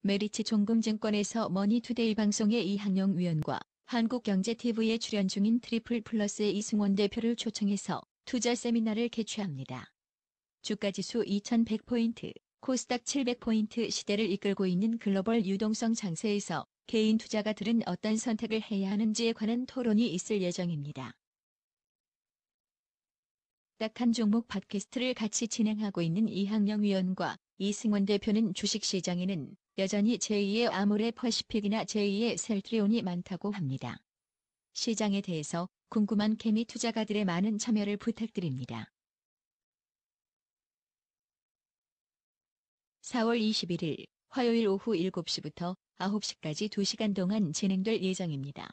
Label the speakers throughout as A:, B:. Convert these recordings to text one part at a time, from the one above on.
A: 메리츠 종금증권에서 머니투데이 방송의 이항영 위원과 한국경제TV에 출연 중인 트리플 플러스의 이승원 대표를 초청해서 투자 세미나를 개최합니다. 주가지수 2100포인트, 코스닥 700포인트 시대를 이끌고 있는 글로벌 유동성 장세에서 개인 투자가들은 어떤 선택을 해야 하는지에 관한 토론이 있을 예정입니다. 딱 한 종목 팟캐스트를 같이 진행하고 있는 이항영 위원과 이승원 대표는 주식시장에는 여전히 제2의 아모레 퍼시픽이나 제2의 셀트리온이 많다고 합니다. 시장에 대해서 궁금한 개미 투자가들의 많은 참여를 부탁드립니다. 4월 21일 화요일 오후 7시부터 9시까지 2시간 동안 진행될 예정입니다.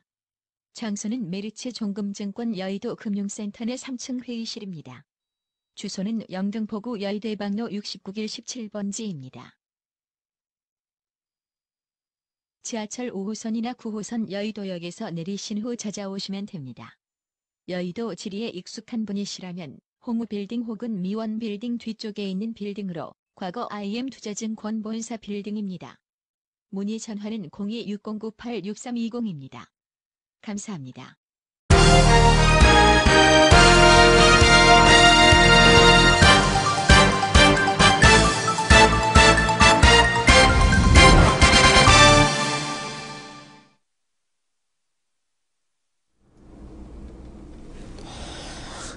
A: 장소는 메리츠 종금증권 여의도 금융센터 내 3층 회의실입니다. 주소는 영등포구 여의대방로 69길 17번지입니다. 지하철 5호선이나 9호선 여의도역에서 내리신 후 찾아오시면 됩니다. 여의도 지리에 익숙한 분이시라면 홍우빌딩 혹은 미원빌딩 뒤쪽에 있는 빌딩으로 과거 IM투자증권 본사 빌딩입니다. 문의 전화는 02-6098-6320입니다. 감사합니다.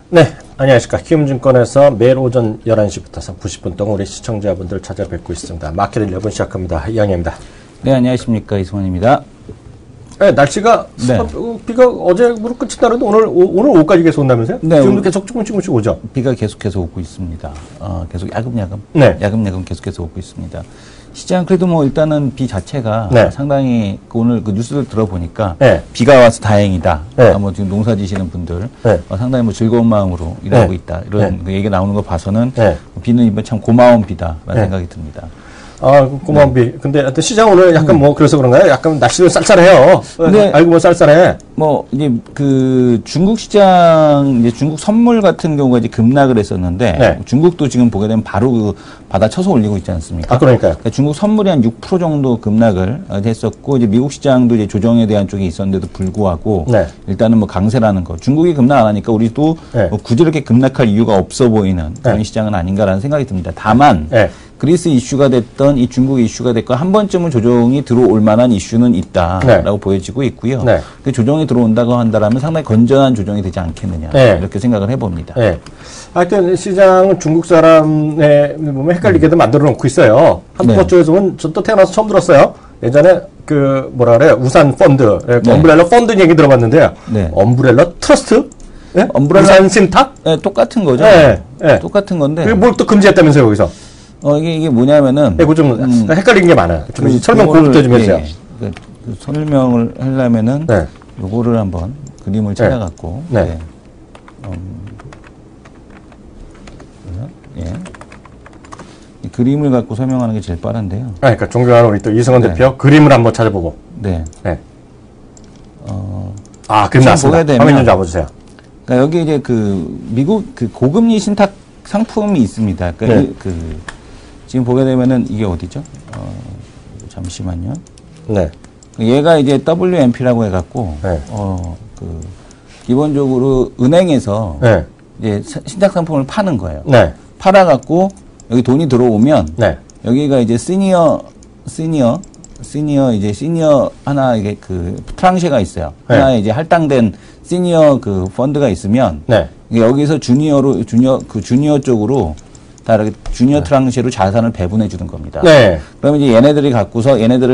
B: 네, 안녕하십니까. 키움증권에서 매일 오전 11시부터 90분 동안 우리 시청자분들 찾아뵙고 있습니다. 마켓 11 시작합니다. 이항희입니다.
C: 네, 안녕하십니까. 이승원입니다.
B: 네, 날씨가
C: 네.
B: 비가 어제부로 끝이 나는데 오늘 오후까지 계속 온다면서요?
C: 네,
B: 지금도 계속 조금씩 오죠?
C: 비가 계속해서 오고 있습니다. 계속 야금야금.
B: 네.
C: 야금야금 계속해서 오고 있습니다. 시장 그래도 뭐 일단은 비 자체가
B: 네.
C: 상당히 오늘 그 뉴스를 들어보니까
B: 네.
C: 비가 와서 다행이다.
B: 네.
C: 뭐 지금 농사 지시는 분들
B: 네.
C: 상당히 뭐 즐거운 마음으로 일하고
B: 네.
C: 있다. 이런 그 얘기 나오는 거 봐서는
B: 네.
C: 비는 이번 참 고마운 비다라는
B: 네.
C: 생각이 듭니다.
B: 아, 고마운 비. 근데 하여튼 시장 오늘 약간 뭐 그래서 그런가요? 약간 날씨도 쌀쌀해요.
C: 네.
B: 알고 보면 쌀쌀해.
C: 뭐 이제 그 중국 시장 이제 중국 선물 같은 경우가 이제 급락을 했었는데
B: 네.
C: 중국도 지금 보게 되면 바로 그 바다 쳐서 올리고 있지 않습니까?
B: 아, 그러니까요.
C: 그러니까 중국 선물이 한 6% 정도 급락을 했었고 이제 미국 시장도 이제 조정에 대한 쪽이 있었는데도 불구하고
B: 네.
C: 일단은 뭐 강세라는 거. 중국이 급락 안 하니까 우리도
B: 네.
C: 뭐 굳이 이렇게 급락할 이유가 없어 보이는 그런
B: 네.
C: 시장은 아닌가라는 생각이 듭니다. 다만
B: 네.
C: 그리스 이슈가 됐던 이 중국 이슈가 됐건 한 번쯤은 조정이 들어올 만한 이슈는 있다라고
B: 네.
C: 보여지고 있고요.
B: 네.
C: 그 조정이 들어온다고 한다라면 상당히 건전한 조정이 되지 않겠느냐
B: 네.
C: 이렇게 생각을 해봅니다.
B: 네. 하여튼 시장은 중국 사람의 보면 헷갈리게도 만들어 놓고 있어요. 한국
C: 네.
B: 쪽에서는 저 또 태어나서 처음 들었어요. 예전에 그 뭐라 그래요? 우산 펀드,
C: 네.
B: 엄브렐러 펀드 얘기 들어봤는데요.
C: 네.
B: 엄브렐러 트러스트? 네?
C: 엄브렐러-
B: 우산 신탁?
C: 네, 똑같은 거죠.
B: 네. 네.
C: 똑같은 건데.
B: 그게 뭘 또 금지했다면서요, 거기서?
C: 이게 뭐냐면은.
B: 네, 그거 좀 헷갈리는 게 많아요. 좀 설명
C: 그거를,
B: 그것부터 좀 해주세요.
C: 그 설명을 하려면은.
B: 네.
C: 요거를 한번 그림을 찾아갖고.
B: 네.
C: 네. 예. 이 그림을 갖고 설명하는 게 제일 빠른데요.
B: 아, 그러니까 존경하는 우리 또 이승원
C: 네.
B: 대표 그림을 한번 찾아보고.
C: 네.
B: 네. 아, 그림
C: 지금
B: 나왔습니다.
C: 보게 되면-
B: 화면 좀 잡아주세요.
C: 그러니까 여기 이제 그 미국 그 고금리 신탁 상품이 있습니다. 그러니까
B: 네.
C: 지금 보게 되면은 이게 어디죠? 잠시만요.
B: 네.
C: 얘가 이제 WMP라고 해갖고
B: 네.
C: 그 기본적으로 은행에서
B: 네.
C: 이제 신탁 상품을 파는 거예요.
B: 네.
C: 팔아갖고 여기 돈이 들어오면
B: 네.
C: 여기가 이제 시니어 하나 이게 그 트랑시가 있어요.
B: 네.
C: 하나에 이제 할당된 시니어 그 펀드가 있으면
B: 네.
C: 여기서 주니어 쪽으로 다 이렇게 주니어 트랑시로 자산을 배분해 주는 겁니다.
B: 네.
C: 그러면 이제 얘네들을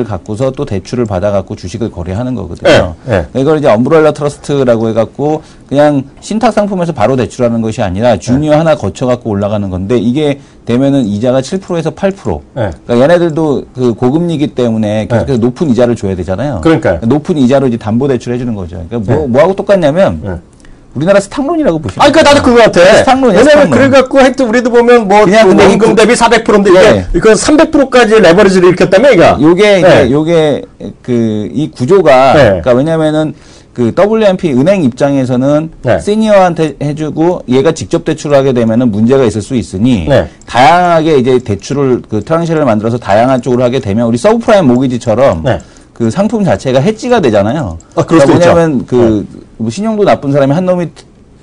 C: 갖고서 또 대출을 받아갖고 주식을 거래하는 거거든요.
B: 네.
C: 이걸 이제 엄브렐라 트러스트라고 해갖고 그냥 신탁 상품에서 바로 대출하는 것이 아니라 주니어 하나 거쳐갖고 올라가는 건데 이게 되면은 이자가 7%에서 8%.
B: 네.
C: 그러니까 얘네들도 그 고금리이기 때문에 계속해서 높은 이자를 줘야 되잖아요.
B: 그러니까요.
C: 높은 이자로 이제 담보 대출해 주는 거죠. 그러니까
B: 네.
C: 뭐하고 똑같냐면
B: 네.
C: 우리나라 스탁론이라고 보시면.
B: 아, 그러니까 나도 그거 같아.
C: 스탁론이야,
B: 왜냐면
C: 스탁론.
B: 그래갖고 하여튼 우리도 보면 뭐
C: 그냥 근데
B: 원금 대비 400%인데
C: 네.
B: 이건 300%까지 레버리지를 일으켰다며, 이거?
C: 요게
B: 네.
C: 이제 요게 그 이 구조가
B: 네.
C: 그러니까 왜냐면은 그 WMP 은행 입장에서는
B: 네.
C: 시니어한테 해주고 얘가 직접 대출을 하게 되면은 문제가 있을 수 있으니
B: 네.
C: 다양하게 이제 대출을 그 트랑시를 만들어서 다양한 쪽으로 하게 되면 우리 서브프라임 모기지처럼
B: 네.
C: 그 상품 자체가 해지가 되잖아요.
B: 그럴 수 있죠.
C: 뭐냐면 그 뭐 신용도 나쁜 사람이 한 놈이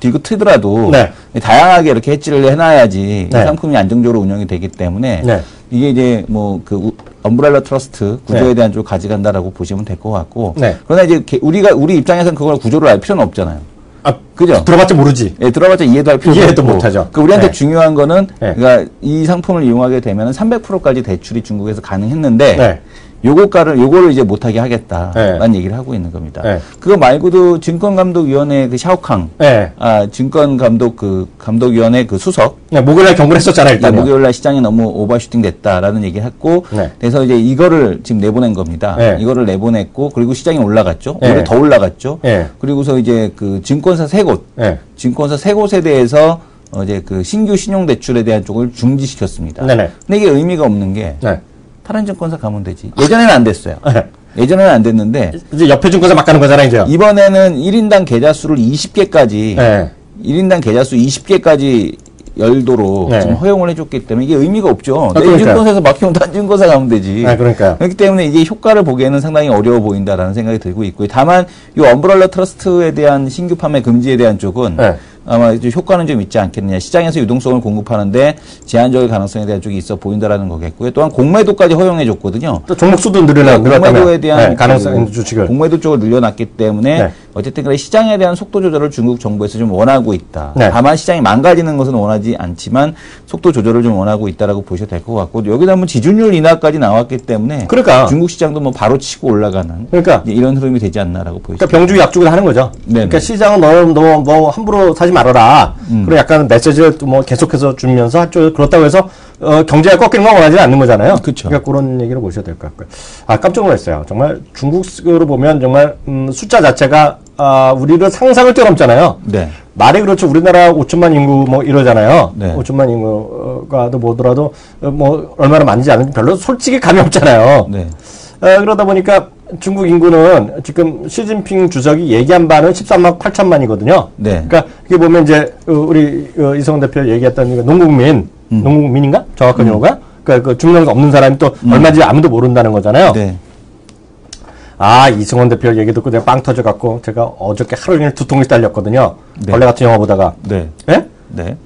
C: 들고 트더라도
B: 네.
C: 다양하게 이렇게 해지를 해놔야지
B: 네.
C: 상품이 안정적으로 운영이 되기 때문에
B: 네.
C: 이게 이제 뭐 그 엄브렐라 트러스트 구조에
B: 네.
C: 대한 쪽을 가져간다라고 보시면 될 것 같고
B: 네.
C: 그러나 이제 우리 입장에서는 그걸 구조를 알 필요는 없잖아요. 그죠?
B: 들어봤자 모르지.
C: 예, 들어봤자 이해도 할 필요도
B: 이해도
C: 없고.
B: 못하죠.
C: 그러니까 우리한테
B: 네.
C: 중요한 거는
B: 네.
C: 그러니까 이 상품을 이용하게 되면 300%까지 대출이 중국에서 가능했는데
B: 네.
C: 요거를 이제 못하게 하겠다라는
B: 네.
C: 얘기를 하고 있는 겁니다.
B: 네.
C: 그거 말고도 증권감독위원회 그 샤오캉,
B: 네.
C: 증권감독위원회 그 수석,
B: 네, 목요일날 경고를 했었잖아요, 일단.
C: 목요일날 시장이 너무 오버슈팅 됐다라는 얘기를 했고,
B: 네.
C: 그래서 이제 이거를 지금 내보낸 겁니다.
B: 네.
C: 이거를 내보냈고, 그리고 시장이 올라갔죠.
B: 네.
C: 오히려 더 올라갔죠.
B: 네.
C: 그리고서 이제 그 증권사 세 곳에 대해서 이제 그 신규 신용대출에 대한 쪽을 중지시켰습니다.
B: 네네.
C: 근데 이게 의미가 없는 게
B: 네.
C: 다른 증권사 가면 되지. 예전에는 안 됐어요.
B: 네.
C: 예전에는 안 됐는데
B: 이제 옆에 증권사 막 가는 거잖아요, 이제.
C: 이번에는 1인당 계좌 수를 20개까지
B: 네.
C: 1인당 계좌 수 20개까지 열도록
B: 네.
C: 지금 허용을 해줬기 때문에 이게 의미가 없죠. 내
B: 그러니까요.
C: 증권사에서 막히면 다른 증권사 가면 되지.
B: 그러니까요.
C: 그렇기 때문에 이게 효과를 보기에는 상당히 어려워 보인다라는 생각이 들고 있고요. 다만 이 엄브렐라 트러스트에 대한 신규 판매 금지에 대한 쪽은
B: 네.
C: 아마 좀 효과는 좀 있지 않겠느냐. 시장에서 유동성을 공급하는데 제한적일 가능성에 대한 쪽이 있어 보인다라는 거겠고요. 또한 공매도까지 허용해 줬거든요.
B: 또 종목 수도 늘어났다면.
C: 공매도에 대한
B: 네, 가능성 주식을.
C: 공매도 쪽을 늘려놨기 때문에
B: 네.
C: 어쨌든 간에 시장에 대한 속도 조절을 중국 정부에서 좀 원하고 있다.
B: 네.
C: 다만 시장이 망가지는 것은 원하지 않지만 속도 조절을 좀 원하고 있다라고 보셔도 될 것 같고 여기다 뭐 지준율 인하까지 나왔기 때문에
B: 그러니까.
C: 중국 시장도 뭐 바로 치고 올라가는
B: 그러니까.
C: 이제 이런 흐름이 되지 않나라고 보이죠.
B: 그러니까 병주기 약주기를 하는 거죠.
C: 네네.
B: 그러니까 시장은 너 함부로 사지 말아라. 그리고 약간 메시지를 또 뭐 계속해서 주면서 한쪽 그렇다고 해서 경제가 꺾이는 건 원하지 않는 거잖아요.
C: 그쵸.
B: 그러니까 그런 얘기를 보셔야 될 것 같고요. 깜짝 놀랐어요. 정말 중국으로 보면 정말 숫자 자체가 우리를 상상을 뛰어넘잖아요.
C: 네.
B: 말이 그렇죠. 우리나라 5천만 인구 뭐 이러잖아요.
C: 네.
B: 5천만 인구가 뭐더라도 뭐 얼마나 많은지 아는지 별로 솔직히 감이 없잖아요.
C: 네.
B: 그러다 보니까 중국 인구는 지금 시진핑 주석이 얘기한 바는 13만 8천만이거든요.
C: 네.
B: 그러니까 이게 보면 이제 우리 이성훈 대표 얘기했던 이거 농국민인가? 정확한 용어가? 그 중량이 없는 사람이 또 얼마인지 아무도 모른다는 거잖아요.
C: 네.
B: 이승원 대표 얘기 듣고 내가 빵 터져갖고 제가 어저께 하루 종일 두통이 딸렸거든요.
C: 네.
B: 벌레 같은 영화 보다가.
C: 네.
B: 예?
C: 네.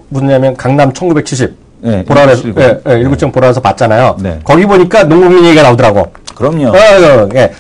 B: 무슨냐면 강남 1970.
C: 네.
B: 보라에서,
C: 1970.
B: 일구청 보라에서 봤잖아요.
C: 네.
B: 거기 보니까 농국민 얘기가 나오더라고.
C: 그럼요.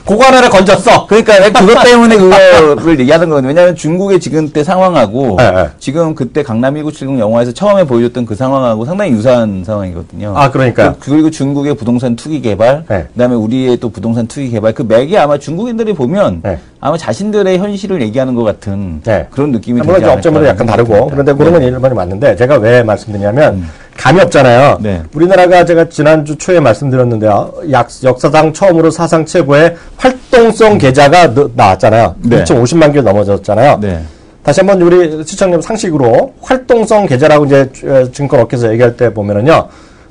B: 그거 하나를 건졌어.
C: 그러니까 그것 때문에 그거를 얘기하는 거거든요. 왜냐하면 중국의 지금 때 상황하고
B: 네.
C: 지금 그때 강남 1970 영화에서 처음에 보여줬던 그 상황하고 상당히 유사한 상황이거든요.
B: 그러니까요.
C: 그리고 중국의 부동산 투기 개발,
B: 네.
C: 그다음에 우리의 또 부동산 투기 개발, 그 맥이 아마 중국인들이 보면
B: 네.
C: 아마 자신들의 현실을 얘기하는 것 같은
B: 네.
C: 그런 느낌이 들지
B: 물론
C: 않을까.
B: 업체마다 약간 다르고 그런데 그런 건 일반이 맞는데 제가 왜 말씀드리냐면 감이 없잖아요.
C: 네.
B: 우리나라가 제가 지난주 초에 말씀드렸는데요. 역사상 처음으로 사상 최고의 활동성 계좌가 나왔잖아요.
C: 네.
B: 2,050만 개 넘어졌잖아요.
C: 네.
B: 다시 한번 우리 시청님 상식으로 활동성 계좌라고 이제 증권업계에서 얘기할 때 보면은요.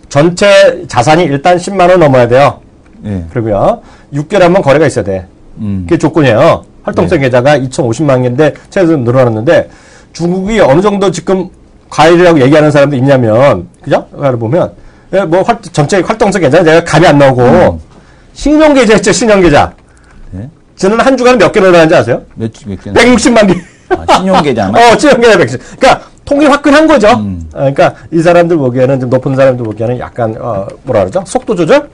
B: 전체 자산이 일단 10만 원 넘어야 돼요.
C: 네.
B: 그리고요. 6개월 한번 거래가 있어야 돼. 그게 조건이에요. 활동성
C: 네.
B: 계좌가 2,050만 개인데 최소 늘어났는데 중국이 어느 정도 지금 과일이라고 얘기하는 사람도 있냐면 그죠? 그걸 보면 뭐 전체 활동성 계좌는 제가 감이 안 나오고 신용 계좌 있죠. 신용 계좌.
C: 네.
B: 저는 한 주간에 몇 개 늘어나는지 아세요?
C: 몇 개?
B: 160만 개.
C: 신용 계좌만.
B: 신용 계좌 160. 그러니까 통이 화끈한 거죠. 그러니까 이 사람들 보기에는 좀 높은 사람들 보기에는 약간 뭐라 그러죠? 속도 조절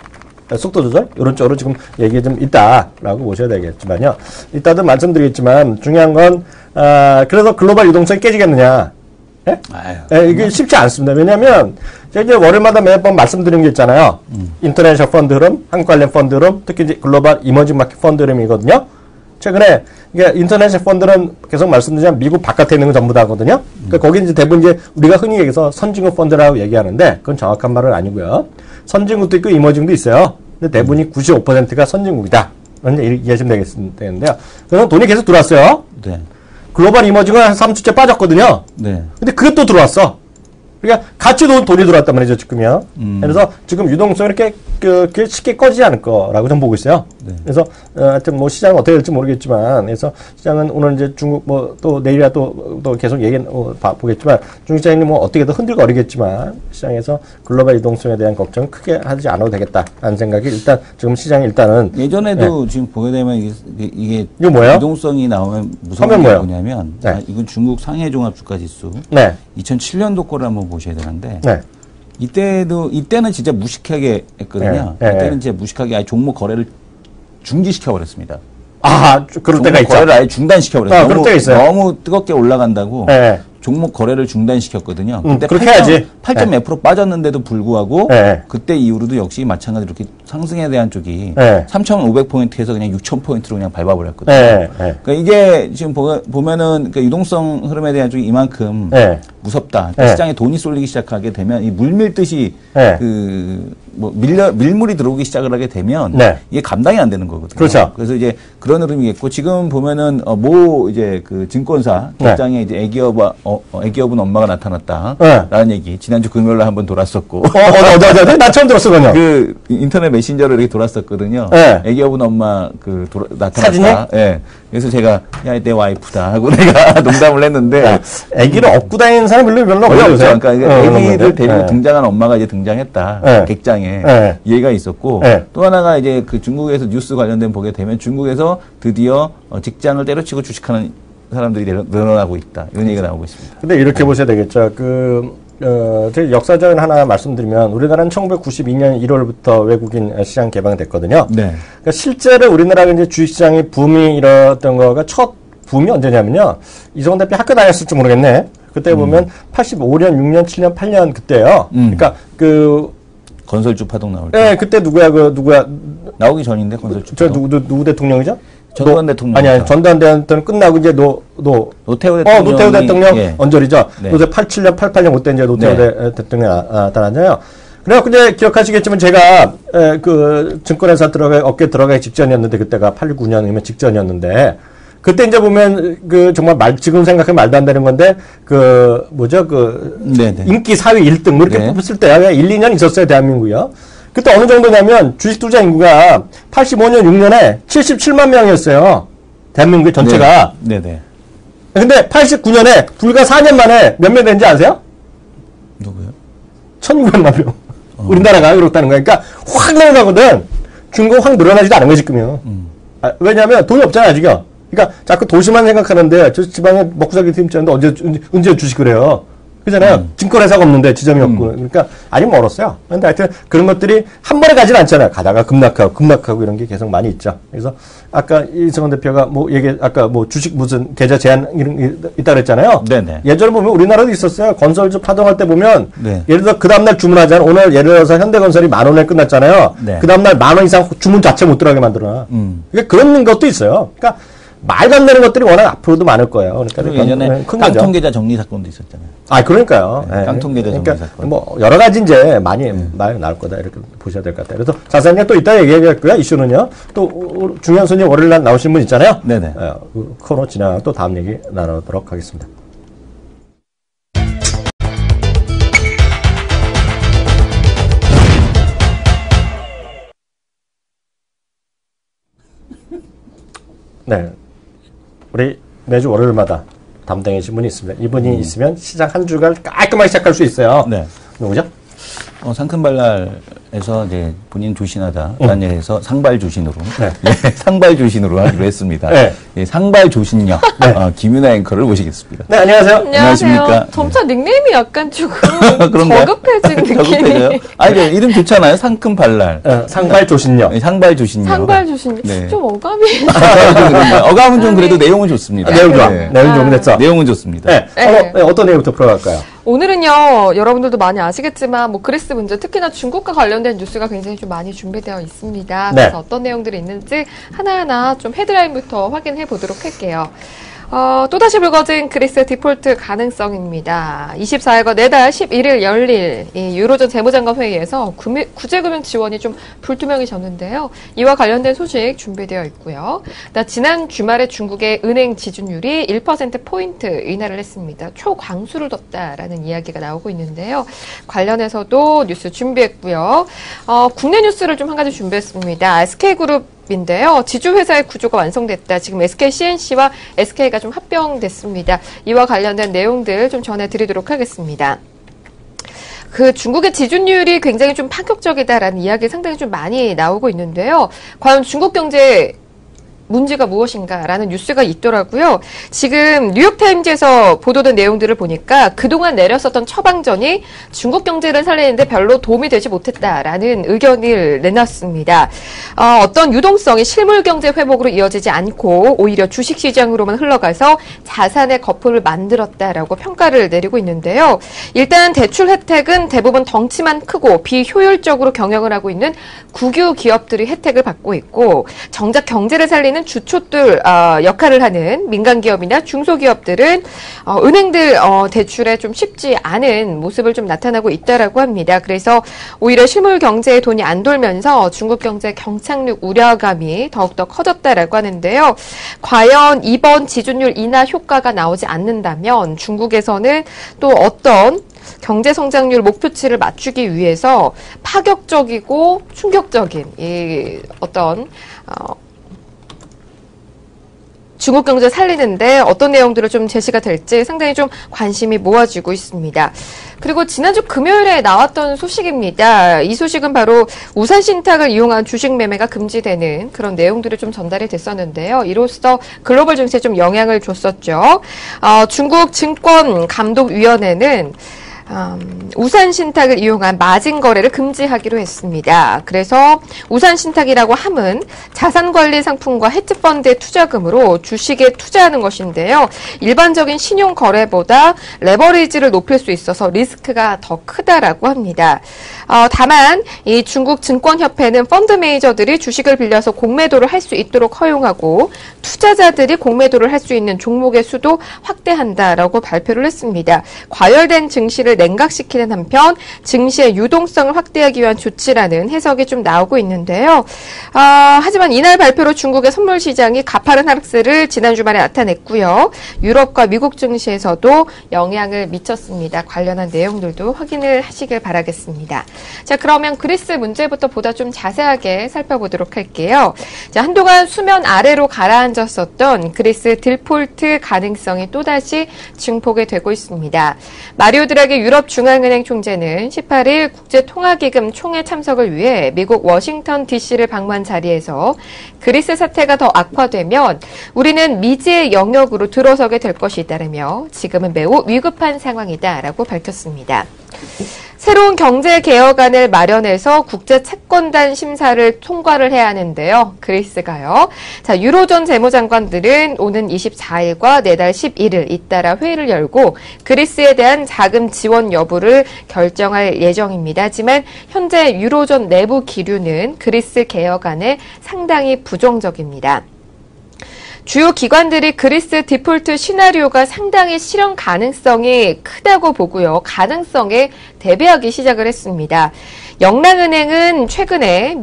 B: 이런 쪽으로 지금 얘기 좀 있다라고 보셔야 되겠지만요. 이따도 말씀드리겠지만 중요한 건 그래서 글로벌 유동성이 깨지겠느냐? 예? 이게 쉽지 않습니다. 왜냐하면 제가 이제 월요일마다 매번 말씀드리는 게 있잖아요. 인터내셔널 펀드 흐름, 한국 관련 펀드 흐름, 특히 이제 글로벌 이머징 마켓 펀드 흐름이거든요. 최근에 이게 인터내셔널 펀드는 계속 말씀드리자면 미국 바깥에 있는 건 전부 다거든요. 그러니까 거기 이제 대부분 이제 우리가 흔히 얘기해서 선진국 펀드라고 얘기하는데 그건 정확한 말은 아니고요. 선진국도 있고 이머징도 있어요. 근데 대부분이 95%가 선진국이다. 이런 이해하시면 되겠는데요. 그래서 돈이 계속 들어왔어요.
C: 네.
B: 글로벌 이머징은 한 3주째 빠졌거든요.
C: 네.
B: 근데 그게 또 들어왔어. 그러니까 같이 돈이 들어왔단 말이죠, 지금요. 그래서 지금 유동성이 이렇게 그게 쉽게 꺼지지 않을 거라고 좀 보고 있어요.
C: 네.
B: 그래서 하여튼 뭐 시장은 어떻게 될지 모르겠지만, 그래서 시장은 오늘 이제 중국 뭐 또 내일이라 또 계속 보겠지만 중국 시장이 뭐 어떻게든 흔들거리겠지만 시장에서 글로벌 유동성에 대한 걱정 크게 하지 않아도 되겠다라는 생각이 일단 지금 시장이 일단은
C: 예전에도 지금 보게 되면 이게
B: 이거 뭐예요?
C: 유동성이 나오면 무서운
B: 화면
C: 게
B: 뭐예요?
C: 뭐냐면
B: 네.
C: 이건 중국 상해 종합 주가 지수
B: 네,
C: 2007년도 거를 한번 보셔야 되는데
B: 네,
C: 이때는 진짜 무식하게 했거든요.
B: 네, 네.
C: 이때는 진짜 무식하게 아예 종목 거래를 중지시켜 버렸습니다.
B: 그럴 때가 있죠.
C: 거래를 아예 중단시켜 버렸어요.
B: 그럴 때가 있어요.
C: 너무 뜨겁게 올라간다고
B: 네.
C: 종목 거래를 중단시켰거든요. 그때
B: 그렇게 해야지.
C: 8점 몇 프로 빠졌는데도 불구하고
B: 네.
C: 그때 이후로도 역시 마찬가지로 이렇게 상승에 대한 쪽이
B: 네.
C: 3,500포인트에서 그냥 6,000포인트로 그냥 밟아버렸거든요.
B: 네, 네.
C: 그러니까 이게 지금 보면은 그러니까 유동성 흐름에 대한 쪽이 이만큼
B: 네.
C: 무섭다. 그러니까
B: 네.
C: 시장에 돈이 쏠리기 시작하게 되면 이 물밀듯이
B: 네.
C: 밀물이 들어오기 시작을 하게 되면
B: 네.
C: 이게 감당이 안 되는 거거든요.
B: 그렇죠.
C: 그래서 이제 그런 흐름이겠고 지금 보면은 이제 그 증권사
B: 네.
C: 결장에 이제 애기업은 엄마가 나타났다라는
B: 네.
C: 얘기 지난주 금요일에 한번 돌았었고
B: 나 처음 들었어, 그냥.
C: 그 인터넷 메신저로 이렇게 돌았었거든요.
B: 네.
C: 애기업은 엄마 나타났다.
B: 사진이?
C: 예. 그래서 제가 야 내 와이프다 하고 내가 농담을 했는데
B: 애기를 업고 다니는 사람 별로
C: 원래
B: 없어요.
C: 없죠. 그러니까 애기를 데리고
B: 네.
C: 등장한 엄마가 이제 등장했다.
B: 네.
C: 객장에
B: 네.
C: 얘가 있었고
B: 네.
C: 또 하나가 이제 그 중국에서 뉴스 관련된 보게 되면 중국에서 드디어 직장을 때려치고 주식하는 사람들이 늘어나고 있다. 이런 얘기가 나오고 있습니다.
B: 근데 이렇게 보셔야 되겠죠. 제 역사적인 하나 말씀드리면 우리나라는 1992년 1월부터 외국인 시장 개방됐거든요.
C: 네.
B: 그러니까 실제로 우리나라가 이제 주식시장의 붐이 일었던 거가 첫 붐이 언제냐면요. 이성훈 대표 학교 다녔을지 모르겠네. 그때 보면 85년, 6년, 7년, 8년 그때요. 그러니까
C: 건설주 파동 나올 때.
B: 네, 그때 누구야?
C: 나오기 전인데 건설주
B: 저
C: 파동.
B: 누구 대통령이죠?
C: 전두환 대통령.
B: 아니, 전두환 대통령 끝나고 이제
C: 노태우 대통령.
B: 노태우 대통령
C: 예.
B: 언저리죠.
C: 네.
B: 노태 87년, 88년 그때 이제 노태우
C: 네.
B: 대통령이 나타났잖아요. 그래갖고 이제 기억하시겠지만 제가 그 증권회사 업계 들어가기 직전이었는데 그때가 89년이면 직전이었는데 그때 이제 보면 정말 지금 생각하면 말도 안 되는 건데
C: 네네.
B: 인기 4위 1등 뭐 이렇게
C: 네.
B: 뽑았을 때가 1, 2년 있었어요, 대한민국이요. 그때 어느 정도냐면 주식 투자 인구가 85년 6년에 77만 명이었어요. 대한민국 전체가.
C: 네네.
B: 근데 89년에 불과 4년 만에 몇 명 된지 아세요?
C: 누구요?
B: 1,900만 명. 우리나라가 그렇다는 거야. 그러니까 확 늘어나거든. 중국 확 늘어나지도 않은 거야, 지금요. 왜냐하면 돈이 없잖아요, 지금. 그러니까 자꾸 도시만 생각하는데 저 지방에 먹고 살기 힘든데 언제 주식을 해요? 그잖아요. 증권회사가 없는데 지점이 없고. 그러니까 아직 멀었어요. 근데 하여튼 그런 것들이 한 번에 가진 않잖아요. 가다가 급락하고 이런 게 계속 많이 있죠. 그래서 아까 이성원 대표가 아까 주식 무슨 계좌 제한 이런 게 있다 그랬잖아요.
C: 네네.
B: 예전에 보면 우리나라도 있었어요. 건설주 파동할 때 보면
C: 네.
B: 예를 들어 그 다음날 주문하잖아요. 오늘 예를 들어서 현대건설이 10,000원에 끝났잖아요.
C: 네.
B: 그 다음날 10,000원 이상 주문 자체 못 들어가게 만들어놔. 그러니까 그런 것도 있어요. 그러니까 말도 안 되는 것들이 워낙 앞으로도 많을 거예요. 그러니까
C: 그리고 예전에
B: 큰 거죠.
C: 깡통계좌 정리 사건도 있었잖아요.
B: 그러니까요.
C: 네, 깡통계좌 정리
B: 그러니까
C: 사건.
B: 뭐 여러 가지 이제 많이 나올 거다 이렇게 보셔야 될 것 같아요. 그래서 자세한 또 이따 얘기하겠고요. 이슈는요. 또 중요한 손님 월요일 날 나오신 분 있잖아요.
C: 네네.
B: 그 코너 진행하고 또 다음 얘기 나누도록 하겠습니다. 네. 우리 매주 월요일마다 담당이신 분이 있습니다. 이분이 있으면 시장 한 주간 깔끔하게 시작할 수 있어요.
C: 네.
B: 누구죠?
C: 상큼발랄에서 이제 본인 조신하다라는 얘기에서 상발조신으로
B: 네.
C: 예, 상발조신으로 하기로 했습니다.
B: 네.
C: 예, 상발조신력 김윤아 앵커를 모시겠습니다.
B: 네, 안녕하세요.
C: 안녕하십니까.
D: 점차 닉네임이 약간 조금
C: 그런가요?
D: 저급해진 느낌이.
C: 저급해져요? 아니, 이름 좋잖아요. 상큼발랄.
B: 상발조신력.
C: 예, 상발조신력.
D: 상발 주신
C: 네.
D: 좀 어감이.
C: 어감은 좀 그래도 내용은 좋습니다.
B: 내용 좋아.
C: 네.
B: 내용 좋으면 됐어.
C: 내용은 좋습니다.
B: 네. 어떤 내용부터 풀어갈까요?
D: 오늘은요, 여러분들도 많이 아시겠지만, 그리스 문제, 특히나 중국과 관련된 뉴스가 굉장히 좀 많이 준비되어 있습니다.
B: 네.
D: 그래서 어떤 내용들이 있는지 하나하나 좀 헤드라인부터 확인해 보도록 할게요. 또다시 불거진 그리스 디폴트 가능성입니다. 24일과 내달 11일 열릴 이 유로존 재무장관 회의에서 구제금융 지원이 좀 불투명해졌는데요. 이와 관련된 소식 준비되어 있고요. 지난 주말에 중국의 은행 지준율이 1%포인트 인하를 했습니다. 초광수를 뒀다라는 이야기가 나오고 있는데요. 관련해서도 뉴스 준비했고요. 국내 뉴스를 좀 한 가지 준비했습니다. SK그룹인데요. 지주회사의 구조가 완성됐다. 지금 SK CNC와 SK가 좀 합병됐습니다. 이와 관련된 내용들 좀 전해드리도록 하겠습니다. 중국의 지준율이 굉장히 좀 파격적이다라는 이야기 상당히 좀 많이 나오고 있는데요. 과연 중국 경제 문제가 무엇인가라는 뉴스가 있더라고요. 지금 뉴욕타임즈에서 보도된 내용들을 보니까 그동안 내렸었던 처방전이 중국 경제를 살리는데 별로 도움이 되지 못했다라는 의견을 내놨습니다. 어떤 유동성이 실물 경제 회복으로 이어지지 않고 오히려 주식시장으로만 흘러가서 자산의 거품을 만들었다라고 평가를 내리고 있는데요. 일단 대출 혜택은 대부분 덩치만 크고 비효율적으로 경영을 하고 있는 국유 기업들이 혜택을 받고 있고 정작 경제를 살리는 주초들 역할을 하는 민간기업이나 중소기업들은 은행들 대출에 좀 쉽지 않은 모습을 좀 나타나고 있다라고 합니다. 그래서 오히려 실물 경제에 돈이 안 돌면서 중국 경제 경착륙 우려감이 더욱더 커졌다라고 하는데요. 과연 이번 지준율 인하 효과가 나오지 않는다면 중국에서는 또 어떤 경제 성장률 목표치를 맞추기 위해서 파격적이고 충격적인 중국 경제 살리는데 어떤 내용들을 좀 제시가 될지 상당히 좀 관심이 모아지고 있습니다. 그리고 지난주 금요일에 나왔던 소식입니다. 이 소식은 바로 우산 신탁을 이용한 주식 매매가 금지되는 그런 내용들이 좀 전달이 됐었는데요. 이로써 글로벌 증시에 좀 영향을 줬었죠. 중국 증권감독위원회는 우산 신탁을 이용한 마진 거래를 금지하기로 했습니다. 그래서 우산 신탁이라고 함은 자산관리 상품과 헤지펀드의 투자금으로 주식에 투자하는 것인데요. 일반적인 신용 거래보다 레버리지를 높일 수 있어서 리스크가 더 크다라고 합니다. 다만 이 중국 증권협회는 펀드 매니저들이 주식을 빌려서 공매도를 할 수 있도록 허용하고 투자자들이 공매도를 할 수 있는 종목의 수도 확대한다라고 발표를 했습니다. 과열된 증시를 냉각시키는 한편 증시의 유동성을 확대하기 위한 조치라는 해석이 좀 나오고 있는데요. 하지만 이날 발표로 중국의 선물 시장이 가파른 하락세를 지난 주말에 나타냈고요. 유럽과 미국 증시에서도 영향을 미쳤습니다. 관련한 내용들도 확인을 하시길 바라겠습니다. 자, 그러면 그리스 문제부터 보다 좀 자세하게 살펴보도록 할게요. 자, 한동안 수면 아래로 가라앉았었던 그리스 디폴트 가능성이 또다시 증폭이 되고 있습니다. 마리오 드라기 유럽중앙은행 총재는 18일 국제통화기금 총회 참석을 위해 미국 워싱턴 DC를 방문한 자리에서 그리스 사태가 더 악화되면 우리는 미지의 영역으로 들어서게 될 것이다라며 지금은 매우 위급한 상황이다라고 밝혔습니다. 새로운 경제개혁안을 마련해서 국제채권단 심사를 통과를 해야 하는데요. 그리스가요. 자, 유로존 재무장관들은 오는 24일과 내달 11일 잇따라 회의를 열고 그리스에 대한 자금 지원 여부를 결정할 예정입니다. 하지만 현재 유로존 내부 기류는 그리스 개혁안에 상당히 부정적입니다. 주요 기관들이 그리스 디폴트 시나리오가 상당히 실현 가능성이 크다고 보고요. 가능성에 대비하기 시작을 했습니다. 영랑은행은 최근에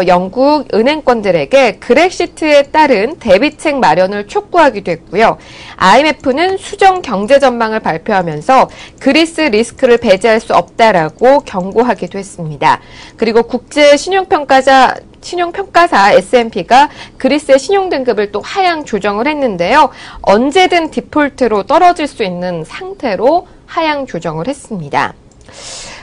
D: 영국 은행권들에게 그렉시트에 따른 대비책 마련을 촉구하기도 했고요. IMF는 수정 경제 전망을 발표하면서 그리스 리스크를 배제할 수 없다라고 경고하기도 했습니다. 그리고 국제 신용평가사 S&P가 그리스의 신용등급을 또 하향 조정을 했는데요. 언제든 디폴트로 떨어질 수 있는 상태로 하향 조정을 했습니다.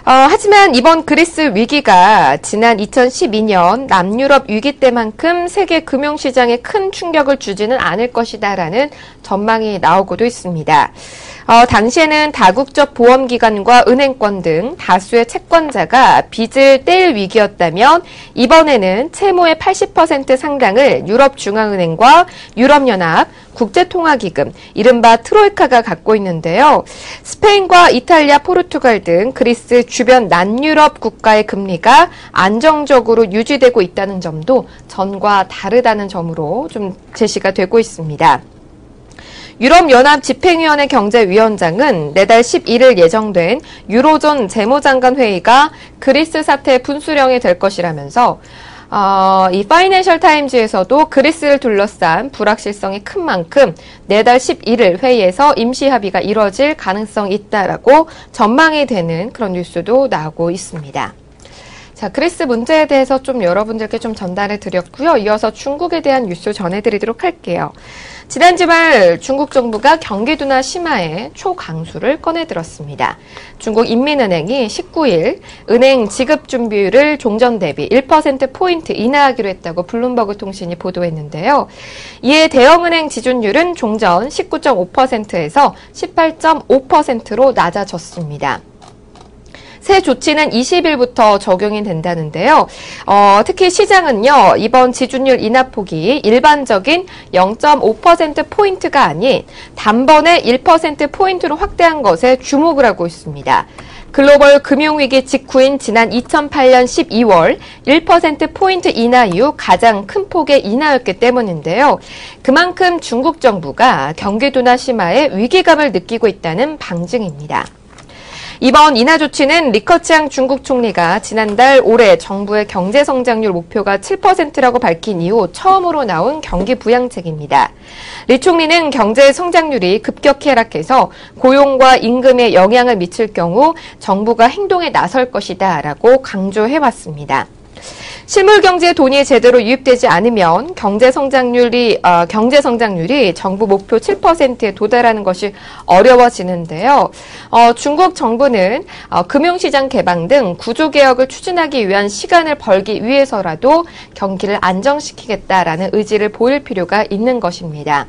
D: 하지만 이번 그리스 위기가 지난 2012년 남유럽 위기 때만큼 세계 금융시장에 큰 충격을 주지는 않을 것이다라는 전망이 나오고도 있습니다. 당시에는 다국적 보험기관과 은행권 등 다수의 채권자가 빚을 떼일 위기였다면 이번에는 채무의 80% 상당을 유럽중앙은행과 유럽연합, 국제통화기금, 이른바 트로이카가 갖고 있는데요. 스페인과 이탈리아, 포르투갈 등 그리스 주변 남유럽 국가의 금리가 안정적으로 유지되고 있다는 점도 전과 다르다는 점으로 좀 제시가 되고 있습니다. 유럽연합 집행위원회 경제위원장은 내달 11일 예정된 유로존 재무장관 회의가 그리스 사태 분수령이 될 것이라면서 이 파이낸셜 타임즈에서도 그리스를 둘러싼 불확실성이 큰 만큼 내달 11일 회의에서 임시 합의가 이뤄질 가능성이 있다라고 전망이 되는 그런 뉴스도 나오고 있습니다. 자, 그리스 문제에 대해서 좀 여러분들께 좀 전달해 드렸고요. 이어서 중국에 대한 뉴스 전해드리도록 할게요. 지난 주말 중국 정부가 경기 둔화 심화에 초강수를 꺼내들었습니다. 중국 인민은행이 19일 은행 지급 준비율을 종전 대비 1%포인트 인하하기로 했다고 블룸버그 통신이 보도했는데요. 이에 대형은행 지준율은 종전 19.5%에서 18.5%로 낮아졌습니다. 새 조치는 20일부터 적용이 된다는데요. 특히 시장은요, 이번 지준율 인하폭이 일반적인 0.5%포인트가 아닌 단번에 1%포인트로 확대한 것에 주목을 하고 있습니다. 글로벌 금융위기 직후인 지난 2008년 12월 1%포인트 인하 이후 가장 큰 폭의 인하였기 때문인데요. 그만큼 중국 정부가 경기 둔화 심화에 위기감을 느끼고 있다는 방증입니다. 이번 인하 조치는 리커치앙 중국 총리가 지난달 올해 정부의 경제성장률 목표가 7%라고 밝힌 이후 처음으로 나온 경기 부양책입니다. 리 총리는 경제 성장률이 급격히 하락해서 고용과 임금에 영향을 미칠 경우 정부가 행동에 나설 것이다 라고 강조해왔습니다. 실물 경제에 돈이 제대로 유입되지 않으면 경제 성장률이 정부 목표 7%에 도달하는 것이 어려워지는데요. 중국 정부는 금융시장 개방 등 구조개혁을 추진하기 위한 시간을 벌기 위해서라도 경기를 안정시키겠다라는 의지를 보일 필요가 있는 것입니다.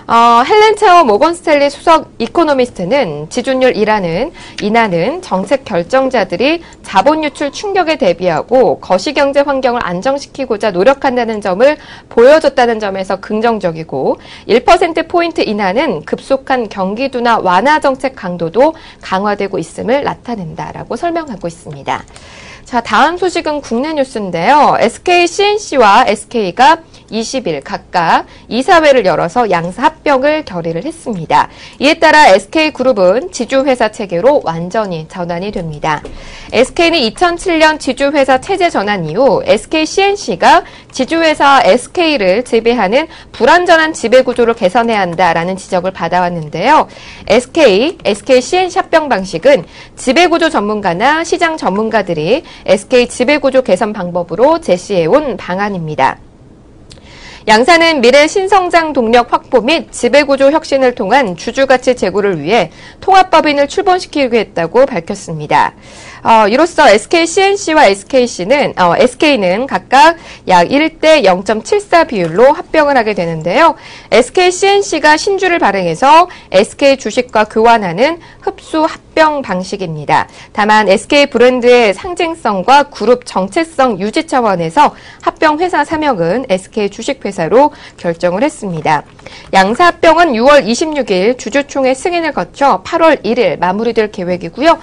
D: 헬렌 차워 모건 스탠리 수석 이코노미스트는 지준율 인하는 정책 결정자들이 자본 유출 충격에 대비하고 거시경제 환경을 안정시키고자 노력한다는 점을 보여줬다는 점에서 긍정적이고 1%포인트 인하는 급속한 경기 둔화 완화 정책 강도도 강화되고 있음을 나타낸다라고 설명하고 있습니다. 자, 다음 소식은 국내 뉴스인데요. SK CNC와 SK가 20일 각각 이사회를 열어서 양사 합병을 결의를 했습니다. 이에 따라 SK그룹은 지주회사 체계로 완전히 전환이 됩니다. SK는 2007년 지주회사 체제 전환 이후 SK CNC가 지주회사 SK를 지배하는 불완전한 지배구조를 개선해야 한다라는 지적을 받아왔는데요. SK CNC 합병 방식은 지배구조 전문가나 시장 전문가들이 SK 지배구조 개선 방법으로 제시해온 방안입니다. 양사는 미래 신성장 동력 확보 및 지배구조 혁신을 통한 주주가치 제고를 위해 통합법인을 출범시키기로 했다고 밝혔습니다. 이로써 SK CNC와 SK는 각각 약 1대 0.74 비율로 합병을 하게 되는데요. SK CNC가 신주를 발행해서 SK 주식과 교환하는 흡수 합병 방식입니다. 다만 SK 브랜드의 상징성과 그룹 정체성 유지 차원에서 합병 회사 사명은 SK 주식회사로 결정을 했습니다. 양사 합병은 6월 26일 주주총회 승인을 거쳐 8월 1일 마무리될 계획이고요.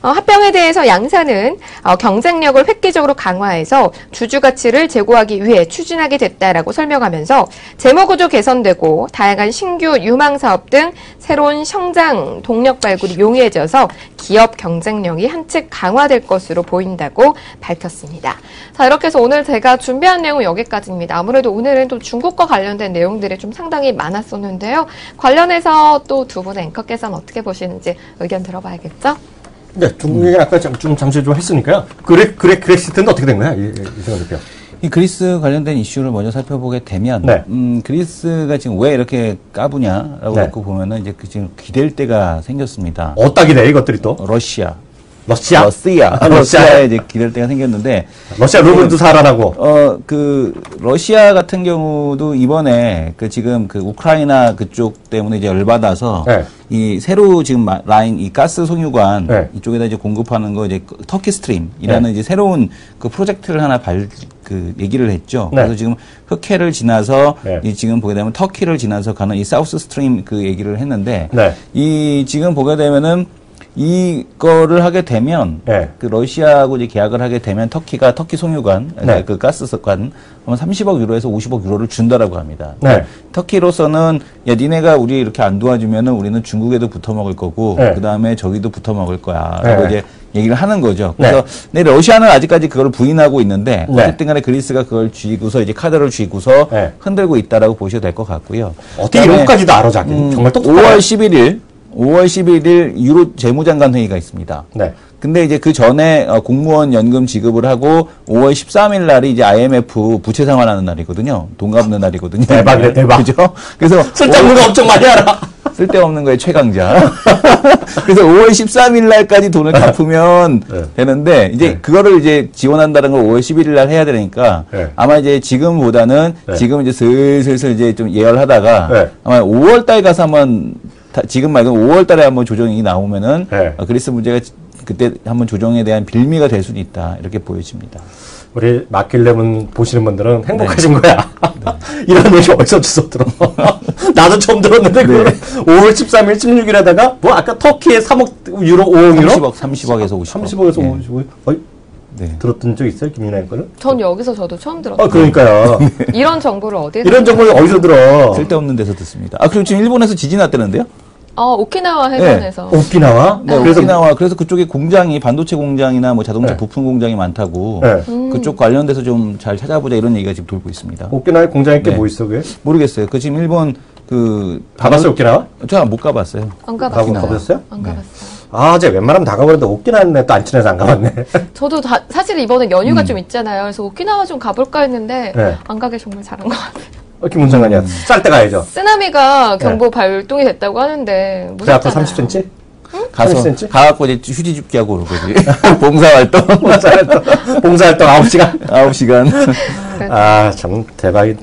D: 합병에 대해서 양사는 경쟁력을 획기적으로 강화해서 주주 가치를 제고하기 위해 추진하게 됐다라고 설명하면서 재무구조 개선되고 다양한 신규 유망 사업 등 새로운 성장 동력 발굴이 용이해져서 기업 경쟁력이 한층 강화될 것으로 보인다고 밝혔습니다. 자, 이렇게 해서 오늘 제가 준비한 내용은 여기까지입니다. 아무래도 오늘은 또 중국과 관련된 내용들이 좀 상당히 많았었는데요. 관련해서 또 두 분의 앵커께서는 어떻게 보시는지 의견 들어봐야겠죠?
B: 네, 중국 얘기 아까 잠시 좀 했으니까요. 그렉시트는 어떻게 된 거야? 이승원 대표.
C: 이 그리스 관련된 이슈를 먼저 살펴보게 되면,
B: 네.
C: 그리스가 지금 왜 이렇게 까부냐라고
B: 네.
C: 보면은 이제 지금 기댈 때가 생겼습니다.
B: 어디다 기대, 이것들이 또?
C: 러시아에
B: 러시아.
C: 이제 기댈 때가 생겼는데,
B: 러시아 루블도 살아나고.
C: 러시아 같은 경우도 이번에 지금 우크라이나 그쪽 때문에 이제 열받아서,
B: 네.
C: 이 새로 지금 라인, 이 가스 송유관,
B: 네.
C: 이쪽에다 이제 공급하는 거 이제 터키 스트림이라는
B: 네.
C: 이제 새로운 그 프로젝트를 하나 얘기를 했죠.
B: 네.
C: 그래서 지금 흑해를 지나서,
B: 네.
C: 지금 보게 되면 터키를 지나서 가는 이 사우스 스트림 얘기를 했는데,
B: 네.
C: 지금 보게 되면은 이거를 하게 되면
B: 네.
C: 그 러시아하고 이제 계약을 하게 되면 터키가 터키 송유관,
B: 네.
C: 그 가스관 아마 30억 유로에서 50억 유로를 준다라고 합니다.
B: 네.
C: 터키로서는 야 니네가 우리 이렇게 안 도와주면은 우리는 중국에도 붙어 먹을 거고
B: 네.
C: 그 다음에 저기도 붙어 먹을 거야라고
B: 네.
C: 이제 얘기를 하는 거죠. 그래서
B: 네.
C: 근데 러시아는 아직까지 그걸 부인하고 있는데
B: 네.
C: 어쨌든간에 그리스가 그걸 쥐고서 이제 카드를 쥐고서
B: 네.
C: 흔들고 있다라고 보셔도 될 것 같고요.
B: 어떻게 이런
C: 그다음에
B: 것까지도 알아, 자기. 정말 똑똑하다.
C: 5월 11일 유로 재무장관 회의가 있습니다.
B: 네.
C: 근데 이제 그 전에 공무원 연금 지급을 하고 5월 13일 날이 이제 IMF 부채 상환하는 날이거든요. 돈 갚는 날이거든요.
B: 대박이네, 대박.
C: 그죠? 그래서
B: 쓸데없는 거 엄청 많이 알아.
C: 쓸데없는 거에 최강자. 그래서 5월 13일 날까지 돈을 갚으면
B: 네.
C: 되는데 이제
B: 네.
C: 그거를 이제 지원한다는 걸 5월 11일 날 해야 되니까
B: 네.
C: 아마 이제 지금보다는
B: 네.
C: 지금 이제 슬슬 이제 좀 예열하다가
B: 네.
C: 아마 5월 달 가서 한번 지금 말고 5월 달에 한번 조정이 나오면은
B: 네.
C: 그리스 문제가 그때 한번 조정에 대한 빌미가 될 수는 있다. 이렇게 보여집니다.
B: 우리 마킬레문 보시는 분들은 행복하신 거야. 이런 얘기 어디서 주워 들어. 나도 처음 들었는데, 그거를 5월 13일, 16일에다가, 뭐, 아까 터키에 3억 유로, 5억 유로?
C: 30억에서 50억.
B: 30억에서 50억. 어이,
C: 네.
B: 들었던 적 있어요? 김윤아의 거는?
D: 전 여기서 저도 처음 들었어요.
B: 그러니까요.
D: 이런 정보를 어디에서?
B: 이런 정보를 어디서 들어?
C: 쓸데없는 데서 듣습니다. 아, 그리고 지금 일본에서 지진 났다는데요?
D: 오키나와 해변에서.
B: 오키나와?
C: 네,
B: 그래서
C: 오키나와 그래서 그쪽에 공장이 반도체 공장이나 뭐 자동차
B: 네.
C: 부품 공장이 많다고
B: 네.
C: 그쪽 관련돼서 좀 잘 찾아보자 이런 얘기가 지금 돌고 있습니다.
B: 오키나와에 공장에 게
C: 네.
B: 뭐 있어, 그게?
C: 모르겠어요. 그 지금 일본 그
B: 가봤어요, 오키나와?
C: 제가 못 가봤어요.
D: 안 가봤어요.
B: 가보셨어요?
D: 안 가봤어요.
B: 아, 제가 웬만하면 다 가봤는데 오키나와는 또 안 친해서 안 가봤네.
D: 저도 사실 이번에 연휴가 좀 있잖아요. 그래서 오키나와 좀 가볼까 했는데
B: 네.
D: 안 가길 정말 잘한 것 같아요.
B: 김문 장관이야. 쌀 때 가야죠.
D: 쓰나미가 경보 발동이 됐다고 하는데
B: 그 앞에
D: 무섭잖아요.
B: 30cm?
C: 가서
B: 30cm?
C: 가갖고 이제 휴지 줍기 하고 그런 거지. 봉사활동
B: 봉사활동 9시간?
C: 9시간.
B: 아, 참, 대박이,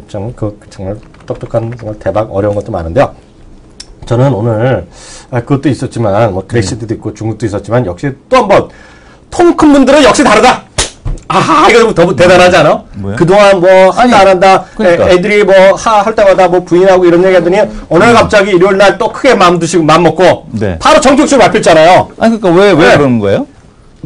B: 정말 똑똑한, 정말 대박 어려운 것도 많은데요. 저는 오늘, 그것도 있었지만, 뭐, 그렉시트도 있고 중국도 있었지만, 역시 또 한 번, 통 큰 분들은 역시 다르다! 아하, 이거 더 대단하지 않아?
C: 뭐야?
B: 그동안 뭐, 한다 안 한다,
C: 그러니까.
B: 애들이 뭐, 할 때마다 뭐, 부인하고 이런 얘기 하더니, 어느 날 갑자기 일요일 날 또 크게 마음 먹고,
C: 네.
B: 바로 정격수를 발표했잖아요.
C: 아 그러니까 왜
B: 네.
C: 그러는 거예요?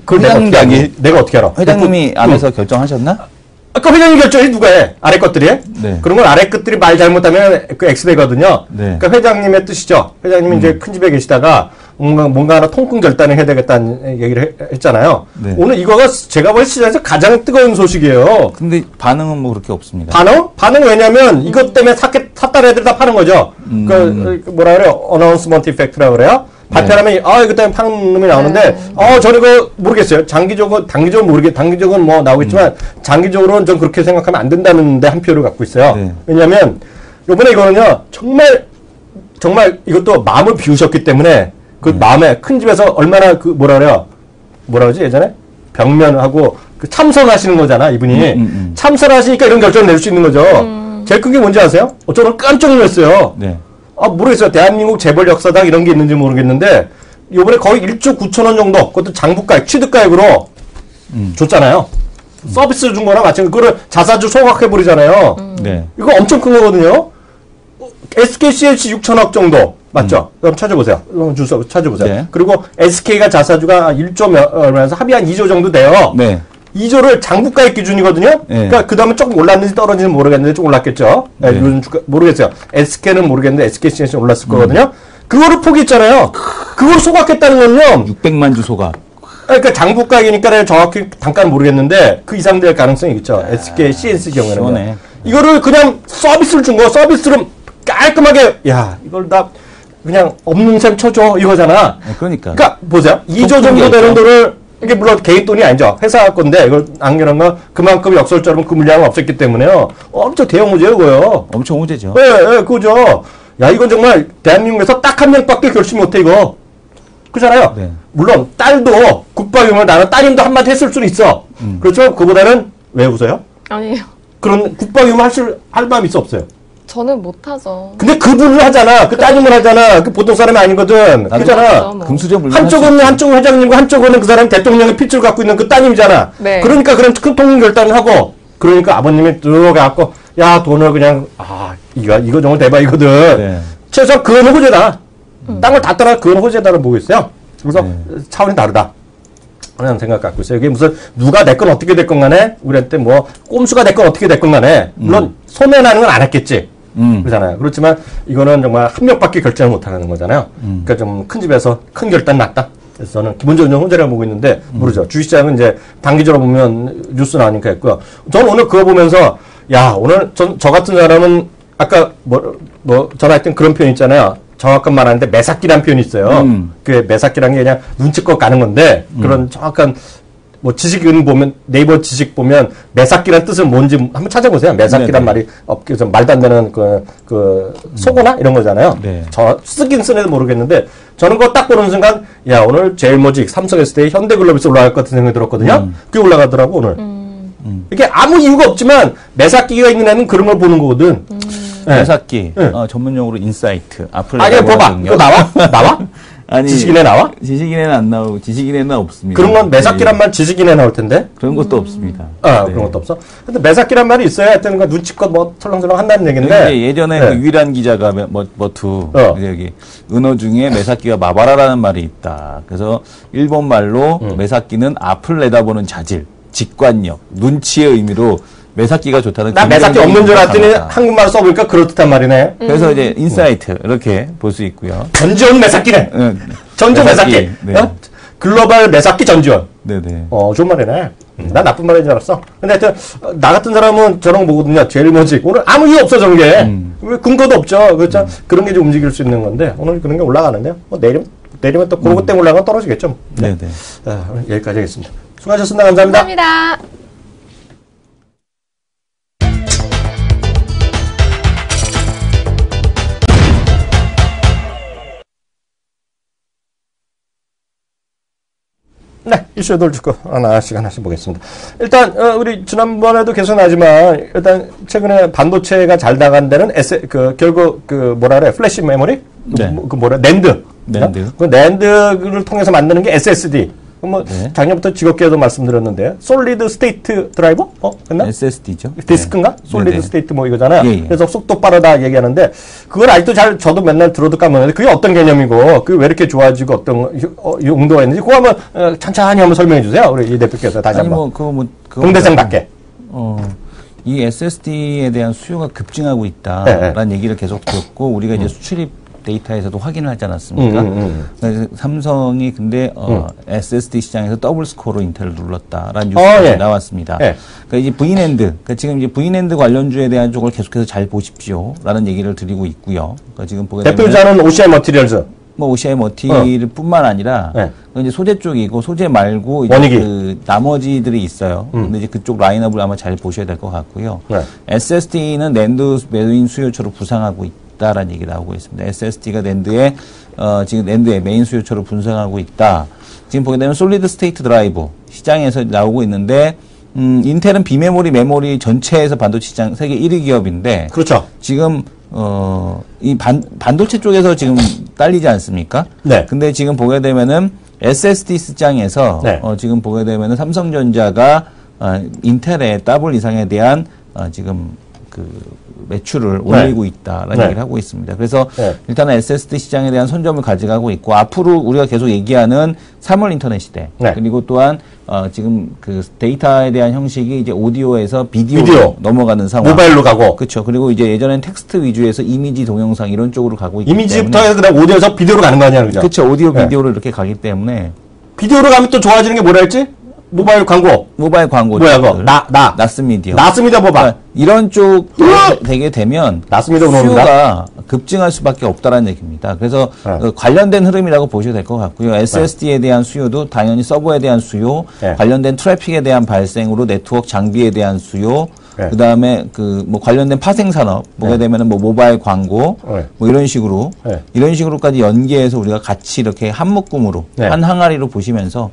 B: 그걸 내가 어떻게 알아?
C: 회장님이 안에서 결정하셨나?
B: 아까 회장님 결정이 누가 해? 아래 것들이 해?
C: 네.
B: 그런 건 아래 것들이 말 잘못하면 그 X되거든요.
C: 네.
B: 그러니까 회장님의 뜻이죠. 회장님이 이제 큰 집에 계시다가 뭔가 하나 통큰 결단을 해야 되겠다는 얘기를 했잖아요.
C: 네.
B: 오늘 이거가 제가 볼 시장에서 가장 뜨거운 소식이에요.
C: 근데 반응은 뭐 그렇게 없습니다.
B: 반응 왜냐면 이것 때문에 샀다는 애들 다 파는 거죠. 그 뭐라 그래요? 어나운스먼트 이펙트라고 그래요? 발표하면 이것 때문에 파는 놈이 나오는데 저는 그거 모르겠어요. 단기적으로 뭐 나오겠지만 장기적으로는 전 그렇게 생각하면 안 된다는데 한 표를 갖고 있어요.
C: 네.
B: 왜냐면 요번에 이거는요. 정말 이것도 마음을 비우셨기 때문에 그 마음에 큰 집에서 얼마나 그 뭐라 그러지 예전에 벽면하고 그 참선하시는 거잖아 이분이 참선하시니까 이런 결정을 내릴 수 있는 거죠. 제일 큰 게 뭔지 아세요? 저는 깜짝 놀랐어요.
C: 네.
B: 모르겠어요. 대한민국 재벌 역사당 이런 게 있는지 모르겠는데 요번에 거의 1조 9천원 정도 그것도 장부가액 취득가액으로 줬잖아요. 서비스를 준 거랑 마찬가지. 그거를 자사주 소각해버리잖아요.
C: 네.
B: 이거 엄청 큰 거거든요. SKCLC 6천억 정도 맞죠? 그럼 찾아보세요. 주소 찾아보세요.
C: 네.
B: 그리고 SK가 자사주가 1조 얼마에서 합의 한 2조 정도 돼요.
C: 네.
B: 2조를 장부가액 기준이거든요.
C: 네.
B: 그러니까 그 다음에 조금 올랐는지 떨어지는지 모르겠는데 좀 올랐겠죠. 네,
C: 네.
B: 요즘 주가 모르겠어요. SK는 모르겠는데 SKC는 올랐을 거거든요. 그거를 포기했잖아요. 그걸 소각했다는 건요.
C: 600만 주소가.
B: 그러니까 장부가액이니까 정확히 단가는 모르겠는데 그 이상 될 가능성이 있죠. SK, CNC 경우에는.
C: 시원해.
B: 이거를 그냥 서비스를 준 거, 서비스를 깔끔하게, 이걸 다 그냥 없는 셈 쳐줘 이거잖아.
C: 네, 그러니까.
B: 그러니까 보세요. 2조 정도 되는 돈을 이게 물론 개인 돈이 아니죠. 회사 건데 이걸 남겨놓은 건 그만큼 역설적으로 그 물량은 없었기 때문에요. 엄청 대형 호재예요, 그거요.
C: 엄청 호재죠.
B: 네, 그거죠. 이건 정말 대한민국에서 딱 한 명밖에 결심 못해 이거. 그렇잖아요.
C: 네.
B: 물론 딸도 국방위원회 나는 따님도 한마디 했을 수는 있어. 그렇지만 그보다는 왜 웃어요?
D: 아니에요.
B: 그런 국방위원회 할 마음이 있어 없어요.
D: 저는 못하죠.
B: 근데 그분을 하잖아. 그 따님을 하잖아. 그 보통 사람이 아니거든. 그잖아.
D: 그렇죠, 뭐.
C: 금수저 물건
B: 한쪽은 회장님과 한쪽은 그 사람 대통령의 핏줄 갖고 있는 그 따님이잖아.
D: 네.
B: 그러니까 그런 큰 통일 결단을 하고, 그러니까 아버님이 들어가갖고, 돈을 그냥, 이거 정말 대박이거든.
C: 네.
B: 최소한 그거는 호재다. 딴 걸 다 떠나 그건 호재다를 보고 있어요. 그래서 차원이 다르다. 그런 생각 갖고 있어요. 이게 무슨 누가 내 건 어떻게 됐건 간에 우리한테 뭐 꼼수가 내 건 어떻게 됐건 간에 물론 소매나는 건 안 했겠지. 그렇잖아요. 그렇지만 이거는 정말 한 명밖에 결정을 못하는 거잖아요. 그러니까 좀 큰 집에서 큰 결단 났다. 그래서 저는 기본적으로 좀 혼자라고 보고 있는데 모르죠. 주식시장은 이제 단기적으로 보면 뉴스 나오니까 했고요. 저는 오늘 그거 보면서 야 오늘 저 같은 사람은 아까 전화했던 그런 표현 있잖아요. 정확한 말 하는데 매삭기란 표현이 있어요. 그 매삭기란 게 그냥 눈치껏 가는 건데 그런 정확한 뭐 지식은 보면 네이버 지식 보면 매삭기란 뜻은 뭔지 한번 찾아보세요. 매삭기란 말이 그래서 말도 안 되는 그 속어나 이런 거잖아요.
C: 네.
B: 저 쓰긴 쓰는지 모르겠는데 저는 그거 딱 보는 순간 야 오늘 제일모직, 삼성에스테이, 현대글로비스 올라갈 것 같은 생각이 들었거든요. 그게 올라가더라고 오늘. 이게 아무 이유가 없지만 매삭기가 있는 애는 그런 걸 보는 거거든.
C: 매삭기 전문용어로 인사이트. 앞을
B: 아니 봐봐. 그거 나와? 나와?
C: 아니
B: 지식인에 나와?
C: 지식인에는 안 나오고 지식인에는 없습니다.
B: 그런 건 매삭기란 말 지식인에 나올 텐데.
C: 그런 것도 없습니다.
B: 그런 것도 없어. 근데 매삭기란 말이 있어야 하여튼 눈치껏 뭐 설렁설렁 한다는 얘기인데.
C: 예전에 그 유일한 기자가 머투 여기 은어 중에 매삭기가 마바라라는 말이 있다. 그래서 일본 말로 매삭기는 앞을 내다보는 자질, 직관력, 눈치의 의미로 매삭기가 좋다는.
B: 나 매삭기 없는 줄 알았더니 한국말 써보니까 그렇듯한 말이네.
C: 그래서 이제 인사이트 이렇게 볼 수 있고요.
B: 전지현 매삭기네. 전지현 매삭기.
C: 네.
B: 글로벌 매삭기 전지현.
C: 네네.
B: 좋은 말이네. 난 나쁜 말인 줄 알았어. 근데 하여튼 나 같은 사람은 저런 거 보거든요. 제일 뭐지. 오늘 아무 이유 없어 저런 게. 왜 근거도 없죠. 그렇죠. 그런 게 좀 움직일 수 있는 건데 오늘 그런 게 올라가는데요. 내리면 또 그런 것 때문에 올라가면 떨어지겠죠.
C: 네네.
B: 오늘 여기까지 하겠습니다. 수고하셨습니다. 감사합니다.
D: 감사합니다.
B: 네, 이슈들 듣고 하나씩 보겠습니다. 일단 우리 지난번에도 계속 나지만 일단 최근에 반도체가 잘 나간다는 결국 뭐라 그래 플래시 메모리,
C: 네.
B: 낸드.
C: 낸드.
B: 그 낸드를 통해서 만드는 게 SSD.
C: 네.
B: 작년부터 즐겁게도 말씀드렸는데 솔리드 스테이트 드라이버? 했나?
C: SSD죠.
B: 디스크인가?
C: 네.
B: 솔리드
C: 네네.
B: 스테이트 이거잖아요.
C: 예.
B: 그래서 속도 빠르다 얘기하는데 그걸 아직도 저도 맨날 들어도 까먹는데 그게 어떤 개념이고 그게 왜 이렇게 좋아지고 어떤 용도가 있는지 그거 한번 천천히 한번 설명해 주세요. 우리 이 대표께서 다시 한번. 공대생답게.
C: 이 SSD에 대한 수요가 급증하고 있다라는 얘기를 계속 듣고 우리가 이제 수출입 데이터에서도 확인을 하지 않았습니까? 그래서 삼성이 근데 SSD 시장에서 더블 스코어로 인텔을 눌렀다라는 뉴스가 나왔습니다. 그러니까 이제 V낸드, 그러니까 지금 이제 V낸드 관련주에 대한 쪽을 계속해서 잘 보십시오라는 얘기를 드리고 있고요. 그러니까 지금 보게 되면
B: 대표자는 OCI 머티리얼즈.
C: OCI 머티리얼뿐만 아니라 이제 소재 쪽이고 소재 말고 이제
B: 원익이.
C: 그 나머지들이 있어요. 근데 이제 그쪽 라인업을 아마 잘 보셔야 될 것 같고요. SSD는 낸드 메인 수요처로 부상하고 있다라는 얘기 나오고 있습니다. SSD가 낸드의 지금 낸드의 메인 수요처로 분석하고 있다. 지금 보게 되면 솔리드 스테이트 드라이브 시장에서 나오고 있는데 인텔은 비메모리 메모리 전체에서 반도체 시장 세계 1위 기업인데
B: 그렇죠.
C: 지금 이 반도체 쪽에서 지금 딸리지 않습니까?
B: 네.
C: 근데 지금 보게 되면은 SSD 시장에서 지금 보게 되면은 삼성전자가 인텔의 더블 이상에 대한 지금 그 매출을 올리고 있다라는 얘기를 하고 있습니다. 그래서 일단은 SSD 시장에 대한 선점을 가져가고 있고 앞으로 우리가 계속 얘기하는 3월 인터넷 시대 그리고 또한 지금 그 데이터에 대한 형식이 이제 오디오에서 비디오로 넘어가는 상황.
B: 모바일로 가고.
C: 그렇죠. 그리고 이제 예전엔 텍스트 위주에서 이미지, 동영상 이런 쪽으로 가고 있기
B: 이미지부터
C: 때문에
B: 해서 그다음 오디오에서 비디오로 가는 거 아니야, 그죠?
C: 그렇죠. 오디오, 비디오로 이렇게 가기 때문에
B: 비디오로 가면 또 좋아지는 게 뭐라 했지? 모바일 광고.
C: 모바일 광고.
B: 뭐야, 그거?
C: 나스미디어.
B: 나스미디어 봐봐.
C: 그러니까 이런 쪽 되게 되면
B: 나스미디어
C: 수요가 급증할 수밖에 없다라는 얘기입니다. 그래서 관련된 흐름이라고 보셔도 될 것 같고요. SSD에 대한 수요도 당연히 서버에 대한 수요, 관련된 트래픽에 대한 발생으로 네트워크 장비에 대한 수요, 그 다음에 뭐 관련된 파생 산업 보게 되면은 뭐 모바일 광고 뭐 이런 식으로까지 연계해서 우리가 같이 이렇게 한 묶음으로 한 항아리로 보시면서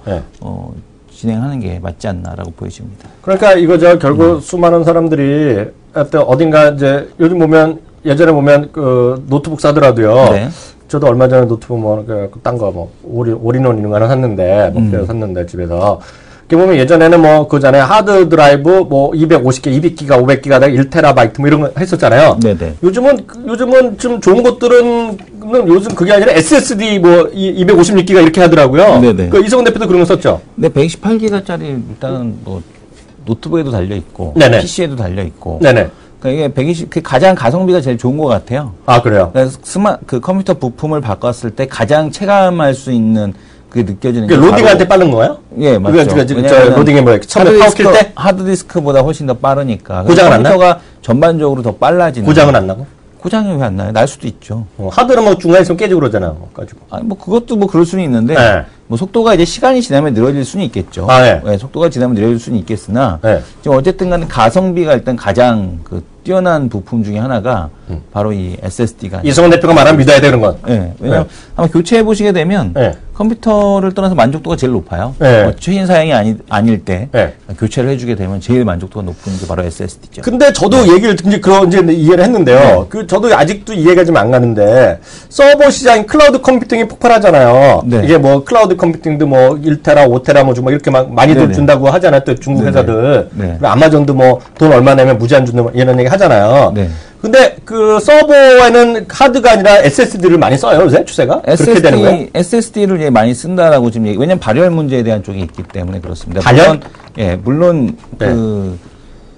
C: 진행하는 게 맞지 않나라고 보여집니다.
B: 그러니까 이거죠. 결국 수많은 사람들이 하여튼 어딘가 이제 요즘 보면 예전에 보면 그 노트북 사더라도요. 저도 얼마 전에 노트북 딴 거 올인원 이런 거 하나 샀는데 샀는데 집에서 이렇게 보면 예전에는 뭐 그잖아요. 하드 드라이브 뭐 250개, 200기가, 500기가, 1테라바이트 뭐 이런 거 했었잖아요.
C: 네네.
B: 요즘은 좀 좋은 것들은 요즘 그게 아니라 SSD 뭐 256기가 이렇게 하더라고요.
C: 네네.
B: 그 이성훈 대표도 그런 거 썼죠.
C: 근데 128기가짜리 일단은 뭐 노트북에도 달려 있고
B: 네네.
C: PC에도 달려 있고.
B: 네네.
C: 그러니까 이게 120, 가장 가성비가 제일 좋은 것 같아요.
B: 아, 그래요?
C: 그래서 그 컴퓨터 부품을 바꿨을 때 가장 체감할 수 있는 그게 느껴지는 게
B: 로딩할 때 빠른 거예요?
C: 예, 맞죠.
B: 저 로딩에 뭐 처음에 파워 킬 때?
C: 하드디스크보다 훨씬 더 빠르니까.
B: 고장은 안 나요?
C: 컴퓨터가 전반적으로 더 빨라지는.
B: 고장은 안 나고?
C: 고장이 왜 안 나요? 날 수도 있죠.
B: 하드는 뭐 중간에 있으면 깨지고 그러잖아요. 가지고.
C: 아니, 뭐 그것도 뭐 그럴 수는 있는데,
B: 네.
C: 뭐 속도가 이제 시간이 지나면 늘어질 수는 있겠죠.
B: 아, 네.
C: 네, 속도가 지나면 늘어질 수는 있겠으나,
B: 네.
C: 지금 어쨌든 간에 가성비가 일단 가장 그 뛰어난 부품 중에 하나가 바로 이 SSD가.
B: 이성훈 대표가 말하면 믿어야 되는 건.
C: 네. 왜냐면 아마 교체해 보시게 되면
B: 네.
C: 컴퓨터를 떠나서 만족도가 제일 높아요.
B: 네.
C: 최신 사양이 아닐 때
B: 네.
C: 교체를 해주게 되면 제일 만족도가 높은 게 바로 SSD죠.
B: 근데 저도 얘기를 이제 이해를 했는데요. 저도 아직도 이해가 좀 안 가는데 서버 시장이 클라우드 컴퓨팅이 폭발하잖아요.
C: 네.
B: 이게 뭐 클라우드 컴퓨팅도 뭐 1테라, 5테라 뭐 이렇게 막 많이
C: 네네.
B: 준다고 하잖아요. 또 중국
C: 네네.
B: 회사들.
C: 네.
B: 그리고 아마존도 뭐 돈 얼마 내면 무제한 준다 이런 얘기 하잖아요.
C: 네.
B: 근데 그 서버에는 하드가 아니라 SSD를 많이 써요, 요새 추세가? 그렇게 되는 거예요?
C: SSD를 많이 쓴다라고 지금 왜냐면 발열 문제에 대한 쪽이 있기 때문에 그렇습니다.
B: 발열?
C: 물론
B: 네.
C: 그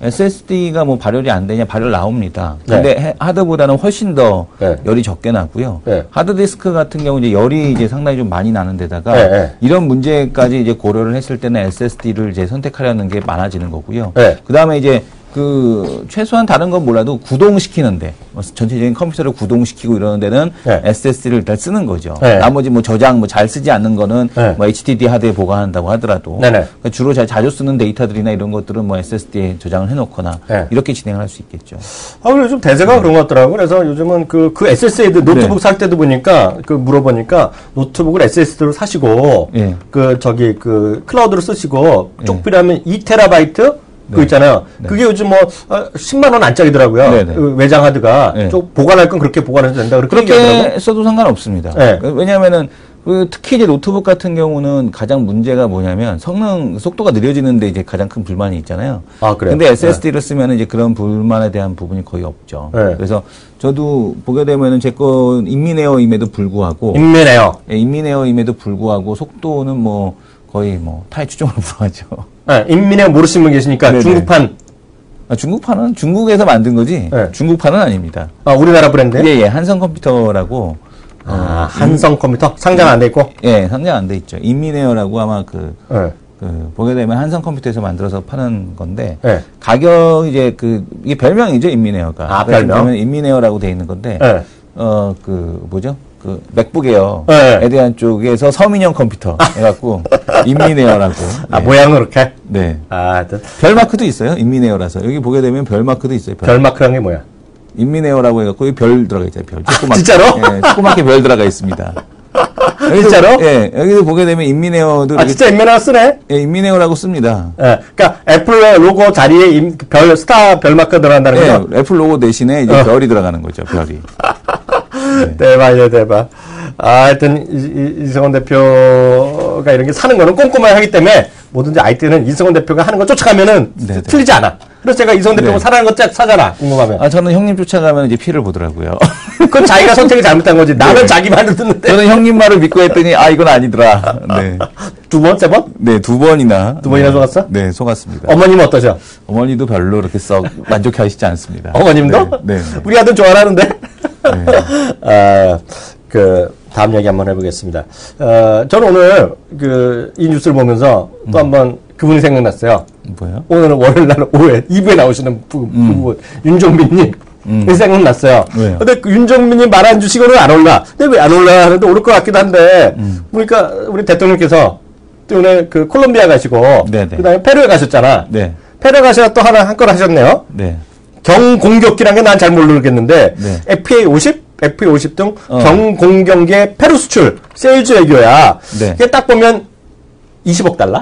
C: SSD가 뭐 발열이 안 되냐 발열 나옵니다. 근데 하드보다는 훨씬 더
B: 네.
C: 열이 적게 나고요.
B: 네.
C: 하드디스크 같은 경우 이제 열이 이제 상당히 좀 많이 나는 데다가
B: 네.
C: 이런 문제까지 이제 고려를 했을 때는 SSD를 이제 선택하려는 게 많아지는 거고요.
B: 네.
C: 그다음에 이제 그 최소한 다른 건 몰라도 구동시키는데 전체적인 컴퓨터를 구동시키고 이러는 데는
B: 네.
C: SSD를 일단 쓰는 거죠.
B: 네.
C: 나머지 뭐 저장 뭐 잘 쓰지 않는 거는
B: 네.
C: 뭐 HDD 하드에 보관한다고 하더라도
B: 네네.
C: 그러니까 주로 자주 쓰는 데이터들이나 이런 것들은 뭐 SSD에 저장을 해놓거나
B: 네.
C: 이렇게 진행을 할 수 있겠죠.
B: 아, 그래, 요즘 대세가 그런 것 같더라고요. 그래서 요즘은 그 SSD 노트북
C: 네.
B: 살 때도 보니까, 물어보니까 노트북을 SSD로 사시고,
C: 예.
B: 클라우드로 쓰시고,
C: 예.
B: 쪽 필요하면 2테라바이트? 그거 있잖아요.
C: 네.
B: 그게 요즘 뭐, 10만 원 안짝이더라고요.
C: 네네.
B: 그 외장 하드가.
C: 네.
B: 좀 보관할 건 그렇게 보관해도 된다. 그렇게 얘기하더라고요.
C: 그렇게 써도 상관없습니다.
B: 네.
C: 왜냐하면은 특히 이제 노트북 같은 경우는 가장 문제가 뭐냐면 속도가 느려지는데 이제 가장 큰 불만이 있잖아요.
B: 아, 그래요?
C: 근데 SSD를 쓰면 이제 그런 불만에 대한 부분이 거의 없죠.
B: 네.
C: 그래서 저도 보게 되면은 제 건 인민에어임에도 불구하고
B: 인민해요.
C: 예, 인민에어임에도 불구하고 속도는 뭐 거의 뭐 타의 추종으로 불하죠.
B: 네, 인민해요 모르시는 분 계시니까
C: 네네.
B: 중국판.
C: 중국판은 중국에서 만든 거지
B: 네.
C: 중국판은 아닙니다.
B: 아, 우리나라 브랜드?
C: 예, 한성 컴퓨터라고
B: 한성 컴퓨터? 상장 안 돼 있고?
C: 예, 상장 안 돼 있죠. 인민에어라고 아마
B: 네.
C: 보게 되면 한성 컴퓨터에서 만들어서 파는 건데,
B: 네.
C: 가격 이게 별명이죠, 인민에어가.
B: 아, 별명?
C: 그러면 인민에어라고 돼 있는 건데,
B: 네.
C: 맥북 에어에
B: 네.
C: 대한 쪽에서 서민형 컴퓨터 해갖고, 인민에어라고.
B: 아,
C: 네.
B: 모양은 그렇게?
C: 네.
B: 아, 하여튼.
C: 별 마크도 있어요, 인민에어라서. 여기 보게 되면 별 마크도 있어요,
B: 별 마크란 게 뭐야?
C: 인민에어라고 해갖고, 여기 별 들어가 있잖아요, 별. 조그맣게.
B: 진짜로?
C: 예, 조그맣게 별 들어가 있습니다.
B: 진짜로?
C: 예, 여기도 보게 되면 인민에어도.
B: 아, 진짜 인민에어 쓰네?
C: 예, 인민에어라고 씁니다.
B: 예, 그러니까 애플 로고 자리에 스타 별 마크 들어간다는
C: 예,
B: 거죠?
C: 애플 로고 대신에 이제 별이 들어가는 거죠, 별이.
B: 대박이야, 대박. 아, 하여튼, 이성원 대표가 이런 게 사는 거는 꼼꼼하게 하기 때문에 뭐든지 아이템은 이성원 대표가 하는 거 쫓아가면은
C: 네네.
B: 틀리지 않아. 그래서 제가 이성원 대표가
C: 네.
B: 사라는 거 쫙 사잖아, 궁금하면.
C: 저는 형님 쫓아가면 이제 피를 보더라고요.
B: 그건 자기가 선택이 잘못한 거지. 나는 자기 말을 듣는데.
C: 저는 형님 말을 믿고 했더니, 이건 아니더라. 네.
B: 두 번, 세 번?
C: 네, 두 번이나.
B: 두 번이나 속았어?
C: 네, 속았습니다.
B: 어머님은 어떠셔?
C: 어머니도 별로 그렇게 썩 만족해 하시지 않습니다.
B: 어머님도?
C: 네. 네.
B: 우리 아들 좋아하는데?
C: 네.
B: 다음 얘기 한번 해보겠습니다. 저는 오늘 이 뉴스를 보면서 또 한번 그분이 생각났어요.
C: 뭐요?
B: 오늘 월요일 날 오후에 2부에 나오시는 부분, 윤종빈님. 생각났어요.
C: 왜요?
B: 근데 윤종빈님 말한 주식으로는 안 올라. 근데 왜 안 올라 하는데 오를 것 같기도 한데, 보니까 우리 대통령께서 또 오늘 콜롬비아 가시고,
C: 네네.
B: 그 다음에 페루에 가셨잖아.
C: 네.
B: 페루에 가셔서 또 한 건 하셨네요.
C: 네.
B: 경공격기란 게 난 잘 모르겠는데,
C: 네.
B: FA50 등 경공격기의 페루 수출, 세일즈 외교야.
C: 네.
B: 이게 딱 보면 20억 달러?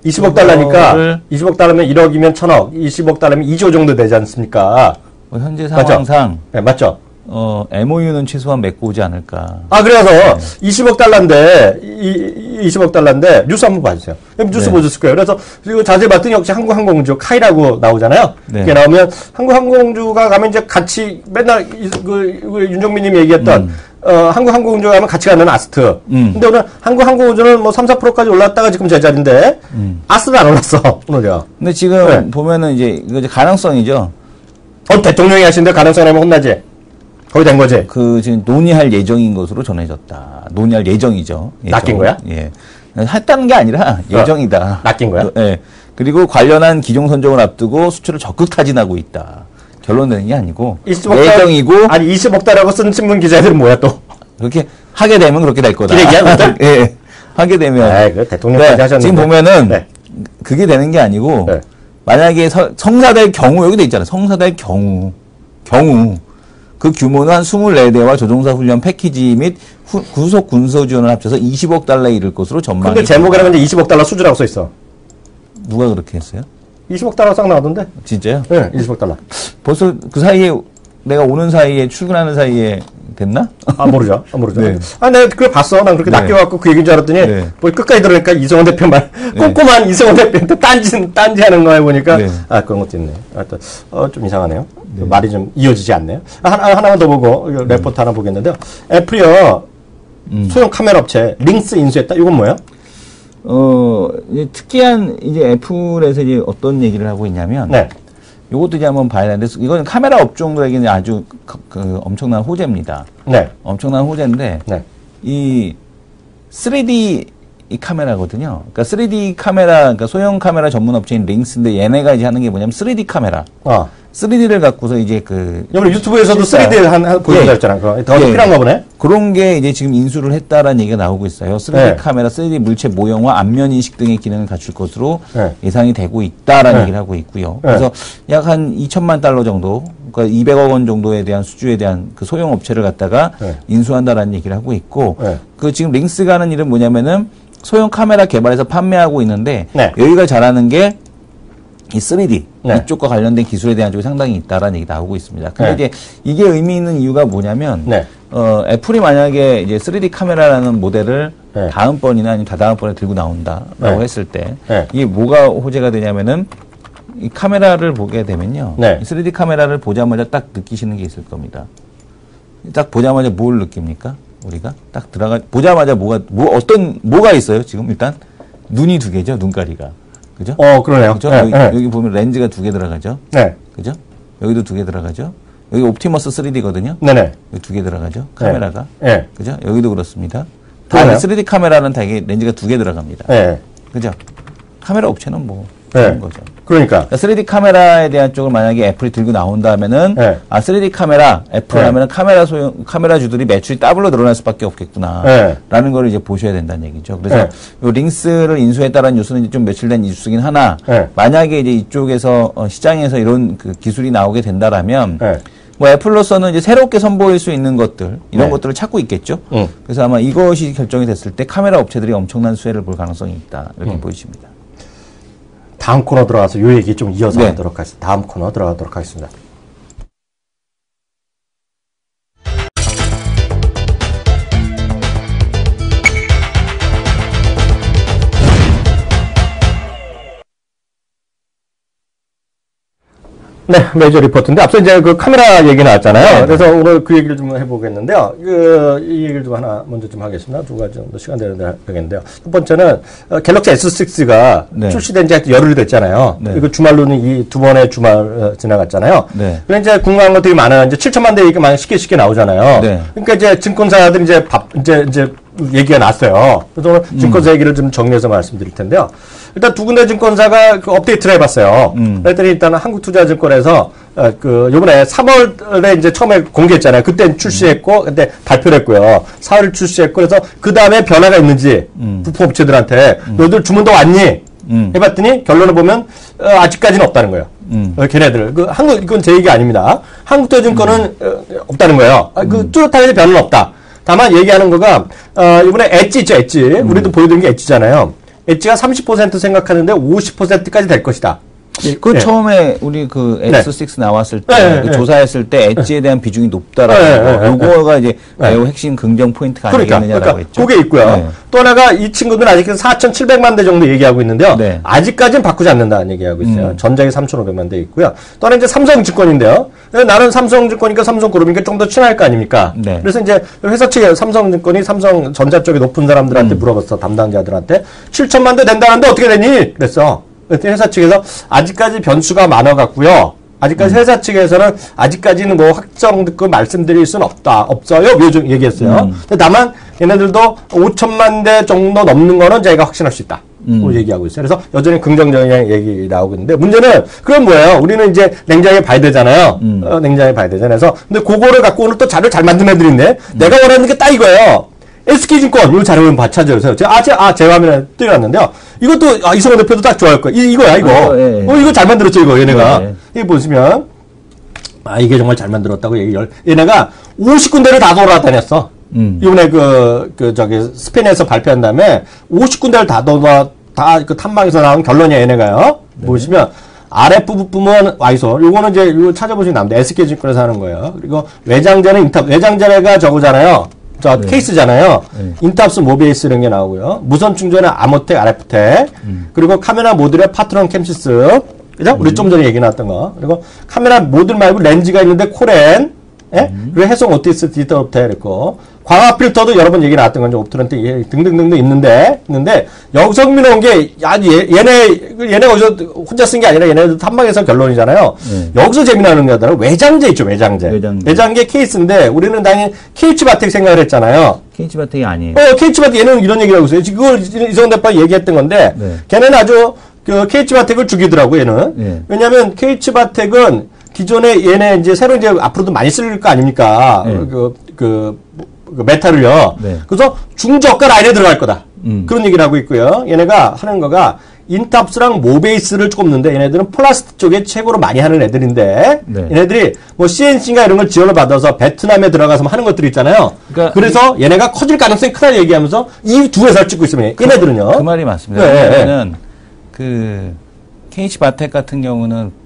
B: 20억 달러니까 20억 달러면 1억이면 1000억, 20억 달러면 2조 정도 되지 않습니까?
C: 현재 상황상
B: 네, 맞죠?
C: MOU는 최소한 맺고 오지 않을까.
B: 그래서 20억 달러인데 20억 달러인데 뉴스 한번 봐주세요. 뉴스 보셨을 거예요. 그래서 그리고 자세히 봤더니 역시 한국항공우주 카이라고 나오잖아요. 그게 나오면 한국항공우주가 가면 이제 같이 맨날 그 윤종민님이 얘기했던 한국항공우주가 가면 같이 가는 아스트. 근데 오늘 한국항공우주는 뭐 3, 4%까지 올랐다가 지금 제자리인데 아스트는 안 올랐어 오늘요.
C: 근데 지금 보면은 이제 이거 이제 가능성이죠.
B: 대통령이 하시는데 가능성이라면 혼나지. 거의 된 거지.
C: 지금 논의할 예정인 것으로 전해졌다. 논의할 예정이죠.
B: 낚인 거야?
C: 예. 했다는 게 아니라 예정이다.
B: 낚인 거야?
C: 예. 그리고 관련한 기종 선정을 앞두고 수출을 적극 타진하고 있다. 결론 내는 게 아니고 예정이고.
B: 아니 20억 달러라고 쓴 신문 기자들은 뭐야 또?
C: 그렇게 하게 되면 그렇게 될 거다.
B: 기레기야,
C: 예. 하게 되면.
B: 그 대통령까지 하셨는데.
C: 지금 보면은 그게 되는 게 아니고 만약에 성사될 경우 여기 돼 있잖아요. 성사될 경우 그 규모는 한 24대와 조종사 훈련 패키지 및 구속 군소 지원을 합쳐서 20억 달러에 이를 것으로 전망이.
B: 근데 제목에는 이제 20억 달러 수주라고 써 있어.
C: 누가 그렇게 했어요?
B: 20억 달러 딱 나오던데?
C: 진짜요?
B: 네, 20억 달러.
C: 벌써 그 사이에 내가 오는 사이에 출근하는 사이에 됐나?
B: 모르죠. 모르죠.
C: 네.
B: 내가 그걸 봤어. 난 그렇게 낚여갖고 그 얘기인 줄 알았더니 뭐 끝까지 들으니까 이성원 대표 말 꼼꼼한 이성원 대표한테 딴지하는 거 해보니까 그런 것도 있네. 좀 이상하네요. 말이 좀 이어지지 않네요. 하나만 더 보고 레포트 하나 보겠는데요. 애플이요 소형 카메라 업체 링스 인수했다. 이건 뭐예요?
C: 이제 특이한 이제 애플에서 이제 어떤 얘기를 하고 있냐면. 요것도 이제 한번 봐야 되는데, 이건 카메라 업종들에게는 아주 엄청난 호재입니다. 엄청난 호재인데, 이 3D 이 카메라거든요. 그러니까 3D 카메라, 그러니까 소형 카메라 전문 업체인 링스인데 얘네가 이제 하는 게 뭐냐면 3D 카메라. 3D를 갖고서 이제
B: 이번에 유튜브에서도 3D 보여준다 했잖아. 더 필요한가 보네?
C: 그런 게 이제 지금 인수를 했다라는 얘기가 나오고 있어요. 3D 카메라, 3D 물체 모형화, 안면 인식 등의 기능을 갖출 것으로 예상이 되고 있다라는 얘기를 하고 있고요. 그래서 약 한 2천만 달러 정도, 그러니까 200억 원 정도에 대한 수주에 대한 그 소형 업체를 갖다가 인수한다라는 얘기를 하고 있고, 지금 링스가 하는 일은 뭐냐면은 소형 카메라 개발해서 판매하고 있는데, 여기가 잘하는 게 이 3D 이쪽과 관련된 기술에 대한 쪽이 상당히 있다라는 얘기 나오고 있습니다. 근데 이제 이게 의미 있는 이유가 뭐냐면 애플이 만약에 이제 3D 카메라라는 모델을 다음번이나 아니면 다다음번에 들고 나온다라고 했을 때 이게 뭐가 호재가 되냐면은 이 카메라를 보게 되면요. 이 3D 카메라를 보자마자 딱 느끼시는 게 있을 겁니다. 딱 보자마자 뭘 느낍니까? 우리가 딱 보자마자 뭐가 있어요? 지금 일단 눈이 두 개죠. 눈가리가. 그죠?
B: 그러네요.
C: 그죠? 여기 보면 렌즈가 2개 들어가죠? 그죠? 여기도 2개 들어가죠? 여기 옵티머스 3D거든요? 여기 2개 들어가죠? 카메라가. 그죠? 여기도 그렇습니다. 다 3D 카메라는 다 이게 렌즈가 2개 들어갑니다. 그죠? 카메라 업체는 뭐, 그런 거죠.
B: 그러니까
C: 3D 카메라에 대한 쪽을 만약에 애플이 들고 나온다면은 3D 카메라 애플 하면은 카메라주들이 매출이 더블로 늘어날 수밖에 없겠구나 라는 걸 이제 보셔야 된다는 얘기죠. 그래서 요 링스를 인수했다라는 뉴스는 이제 좀 며칠 된 뉴스긴 하나 만약에 이제 이쪽에서 시장에서 이런 그 기술이 나오게 된다라면 뭐 애플로서는 이제 새롭게 선보일 수 있는 것들 이런 것들을 찾고 있겠죠. 그래서 아마 이것이 결정이 됐을 때 카메라 업체들이 엄청난 수혜를 볼 가능성이 있다 이렇게 보여집니다.
B: 다음 코너 들어가서 요 얘기 좀 이어서 하도록 하겠습니다. 다음 코너 들어가도록 하겠습니다. 메이저 리포트인데 앞서 이제 그 카메라 얘기 나왔잖아요. 그래서 오늘 그 얘기를 좀 해보겠는데요. 이 얘기를 좀 하나 먼저 좀 하겠습니다. 두 가지 정도 시간 되겠는데요. 첫 번째는 갤럭시 S6가 출시된 지 열흘이 됐잖아요. 이거 주말로는 이 두 번의 주말 지나갔잖아요. 그래서 이제 궁금한 것들이 많아요. 이제 7천만 대 얘기가 많이 쉽게 나오잖아요. 그러니까 이제 증권사들이 이제 얘기가 났어요. 그래서 오늘 증권사 얘기를 좀 정리해서 말씀드릴 텐데요. 일단 두 군데 증권사가 그 업데이트를 해봤어요. 그랬더니 일단 한국투자증권에서 요번에 3월에 이제 처음에 공개했잖아요. 그때 출시했고, 그때 발표를 했고요. 4월 출시했고, 그래서 그 다음에 변화가 있는지, 부품업체들한테, 너희들 주문도 왔니? 해봤더니 결론을 보면, 아직까지는 없다는 거예요. 걔네들. 이건 제 얘기 아닙니다. 한국투자증권은 없다는 거예요. 뚜렷하게 변화는 없다. 다만 얘기하는 거가, 이번에 엣지 있죠, 엣지. 우리도 보여드린 게 엣지잖아요. 엣지가 30% 생각하는데 50%까지 될 것이다.
C: 그
B: 네.
C: 처음에 우리 그 X6 나왔을 때
B: 네,
C: 그
B: 네.
C: 조사했을 때 엣지에 대한 비중이 높다라고 요거가 이제 매우 핵심 긍정 포인트가 아니겠느냐라고 했죠.
B: 그게 있고요.
C: 네.
B: 또 하나가 이 친구들은 아직 4,700만 대 정도 얘기하고 있는데요.
C: 네.
B: 아직까지는 바꾸지 않는다는 얘기하고 있어요. 전작이 3,500만 대 있고요. 또 하나 이제 삼성증권인데요. 나는 삼성증권이니까 삼성그룹이니까 좀 더 친할 거 아닙니까?
C: 네.
B: 그래서 이제 회사 측에 삼성증권이 삼성전자 쪽에 높은 사람들한테 물어봤어. 담당자들한테 7,000만 대 된다는데 어떻게 되니? 그랬어. 그랬더니 회사 측에서 아직까지 변수가 많아갖고요. 아직까지 회사 측에서는 아직까지는 뭐 확정 듣고 말씀드릴 수는 없어요. 요즘 얘기했어요. 근데 다만 얘네들도 5천만 대 정도 넘는 거는 저희가 확신할 수 있다. 얘기하고 있어요. 그래서 여전히 긍정적인 얘기 나오고 있는데 문제는 그럼 뭐예요? 우리는 이제 냉장에 봐야 되잖아요. 냉장에 봐야 되잖아요. 그래서 근데 그거를 갖고 오늘 또 자료를 잘 만든 애들이 있네. 내가 원하는 게 딱 이거예요. SK증권 이 자료 한번 찾아주세요. 제 화면에 띄어놨는데요. 이것도 이성원 대표도 딱 좋아할 거야. 이거야 이거.
C: 예.
B: 이거 잘 만들었죠 이거 얘네가.
C: 예.
B: 이게 보시면 이게 정말 잘 만들었다고 얘기를. 얘네가 50군데를 다 돌아다녔어. 이번에 저기 스페인에서 발표한 다음에 50군데를 다 그 탐방에서 나온 결론이야 얘네가요.
C: 네.
B: 보시면 아랫부분은 와이솔. 요거는 이제 이거 찾아보시면 나옵니다. SK증권에서 하는 거예요. 그리고 외장재는 인탑. 외장재가 저거잖아요.
C: 네.
B: 케이스잖아요.
C: 네.
B: 인탑스 모비에스 이런 게 나오고요. 무선 충전은 아모텍, RF텍. 그리고 카메라 모듈에 파트론 캠시스. 그죠? 우리 좀 전에 얘기 나왔던 거. 그리고 카메라 모듈 말고 렌즈가 있는데 코렌. 예? 그리고 해송 오티스 디지털 옵텍 있고. 광학 필터도 여러 번 얘기 나왔던 건지 옵트런트 등등등등 있는데 여기서 흥미로운 게 아주 얘네 어디서 혼자 쓴 게 아니라 얘네들 탐방에서 결론이잖아요. 여기서 재미나는 게 하더라고요. 외장재 있죠, 외장재 케이스인데 우리는 당연히 KH바텍 생각을 했잖아요.
C: KH바텍이 아니에요.
B: KH바텍 얘는 이런 얘기를 하고 있어요. 그걸 이성원 대표가 얘기했던 건데
C: 네.
B: 걔네는 아주 KH바텍을 죽이더라고 얘는.
C: 네.
B: 왜냐하면 KH바텍은 기존에 얘네 이제 새로 이제 앞으로도 많이 쓸 거 아닙니까?
C: 네.
B: 그 메탈을요.
C: 네.
B: 그래서 중저가 라인에 들어갈 거다. 그런 얘기를 하고 있고요. 얘네가 하는 거가 인탑스랑 모베이스를 꼽는데 얘네들은 플라스틱 쪽에 최고로 많이 하는 애들인데
C: 네.
B: 얘네들이 뭐 CNC인가 이런 걸 지원을 받아서 베트남에 들어가서 하는 것들이 있잖아요.
C: 그러니까
B: 그래서 얘네가 커질 가능성이 크다 얘기하면서 이 두 회사를 찍고 있습니다. 얘네들은요.
C: 그 말이 맞습니다.
B: 네.
C: 왜냐하면 그 KH바텍 같은 경우는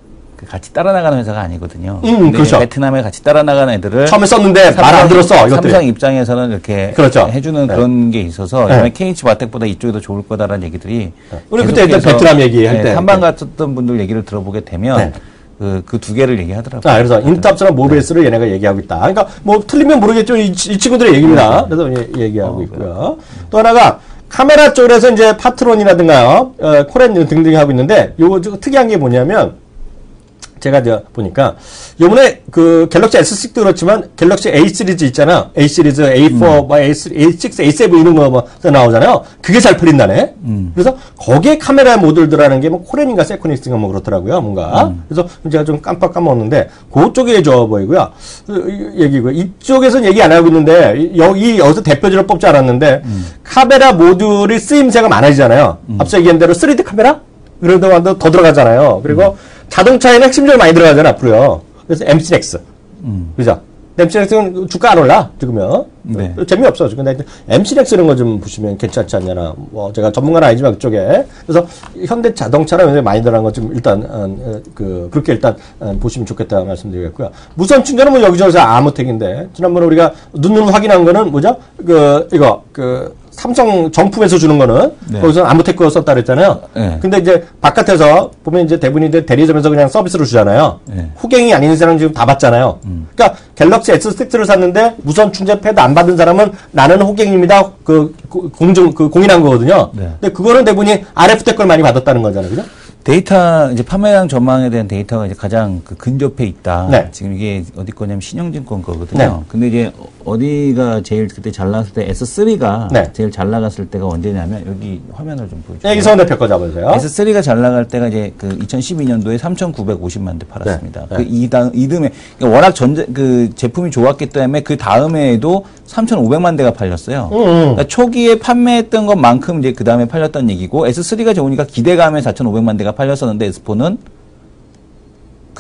C: 같이 따라 나가는 회사가 아니거든요. 근데
B: 그렇죠.
C: 베트남에 같이 따라 나가는 애들을
B: 처음에 썼는데 말 안 들었어. 이것들이.
C: 삼성 입장에서는 이렇게
B: 그렇죠.
C: 해주는
B: 네.
C: 그런 게 있어서
B: 네.
C: KH바텍보다 이쪽이 더 좋을 거다라는 얘기들이
B: 우리 그때 일단
C: 계속해서
B: 베트남 얘기할 때
C: 탐방 갔던 분들 얘기를 들어보게 되면 그 두 개를 얘기하더라고요.
B: 그래서 인탑스랑 모베이스를 얘네가 얘기하고 있다. 그러니까 뭐 틀리면 모르겠죠. 이 친구들의 얘기입니다. 그래서 얘기하고 있고요. 또 하나가 카메라 쪽에서 이제 파트론이라든가요, 코렌 등등 하고 있는데 요거 특이한 게 뭐냐면 제가 보니까 요번에 그 갤럭시 S6도 그렇지만 갤럭시 A 시리즈 있잖아. A 시리즈, A4, 뭐 A6, A7 이런 거 뭐 나오잖아요. 그게 잘 풀린다네. 그래서 거기에 카메라 모듈들하는 게 뭐 코렌인가 세코닉스인가 뭐 그렇더라고요. 뭔가. 그래서 제가 좀 깜빡 까먹었는데 그쪽에 좋아 보이고요. 얘기고요. 이쪽에서는 얘기 안 하고 있는데 여기서 대표적으로 뽑지 않았는데 카메라 모듈이 쓰임새가 많아지잖아요. 앞서 얘기한 대로 3D 카메라? 그래도 더 들어가잖아요. 그리고 자동차에는 핵심적으로 많이 들어가잖아요, 앞으로요. 그래서 MCX. 그죠? MCX는 주가 안 올라, 지금요.
C: 네.
B: 재미없어. 근데 MCX 이런 거 좀 보시면 괜찮지 않냐나. 뭐, 제가 전문가는 아니지만 그쪽에. 그래서 현대 자동차랑 굉장히 많이 들어간 거 좀 일단, 그렇게 일단 보시면 좋겠다 말씀드리겠고요. 무선 충전은 뭐 여기저기서 아무텍인데, 지난번에 우리가 눈으로 확인한 거는 뭐죠? 삼성 정품에서 주는 거는 거기서 아무텍 거 썼다 그랬잖아요. 근데 이제 바깥에서 보면 이제 대부분이 대리점에서 그냥 서비스로 주잖아요. 후갱이 아닌 사람은 지금 다 받잖아요. 그러니까 갤럭시 S6를 샀는데 무선 충전 패드 안 받은 사람은 나는 호갱입니다. 공인한 거거든요. 근데 그거는 대부분이 RF텍 걸 많이 받았다는 거잖아요. 그죠?
C: 데이터 이제 판매량 전망에 대한 데이터가 이제 가장 근접해 있다. 지금 이게 어디 거냐면 신영증권 거거든요. 근데 이제 어디가 제일 그때 잘 나갔을 때 S3가 제일 잘 나갔을 때가 언제냐면 여기 화면을 좀 보여주세요.
B: 이성원 대표 거 잡아주세요.
C: S3가 잘 나갈 때가 이제 그 2012년도에 3,950만 대 팔았습니다. 그 이듬해 그러니까 워낙 그 제품이 좋았기 때문에 그 다음해에도 3,500만 대가 팔렸어요. 그러니까 초기에 판매했던 것만큼 이제 그 다음에 팔렸던 얘기고 S3가 좋으니까 기대감에 4,500만 대가 팔렸었는데 S4는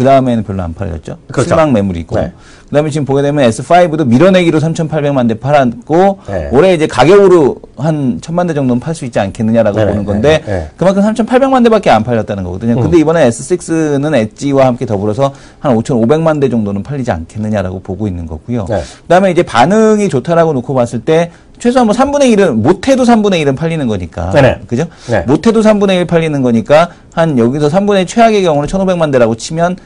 C: 그 다음에는 별로 안 팔렸죠.
B: 그렇죠.
C: 실망 매물이고.
B: 네.
C: 그 다음에 지금 보게 되면 S5도 밀어내기로 3,800만 대 팔았고,
B: 네.
C: 올해 이제 가격으로 한 1,000만 대 정도는 팔 수 있지 않겠느냐라고
B: 네,
C: 보는 건데,
B: 네, 네.
C: 그만큼 3,800만 대밖에 안 팔렸다는 거거든요. 근데 이번에 S6는 엣지와 함께 더불어서 한 5,500만 대 정도는 팔리지 않겠느냐라고 보고 있는 거고요.
B: 네.
C: 그 다음에 이제 반응이 좋다라고 놓고 봤을 때, 최소한 뭐 3분의 1은, 못해도 3분의 1은 팔리는 거니까.
B: 네네.
C: 그죠?
B: 네.
C: 못해도 3분의 1 팔리는 거니까, 한 여기서 3분의 1 최악의 경우는 1,500만 대라고 치면,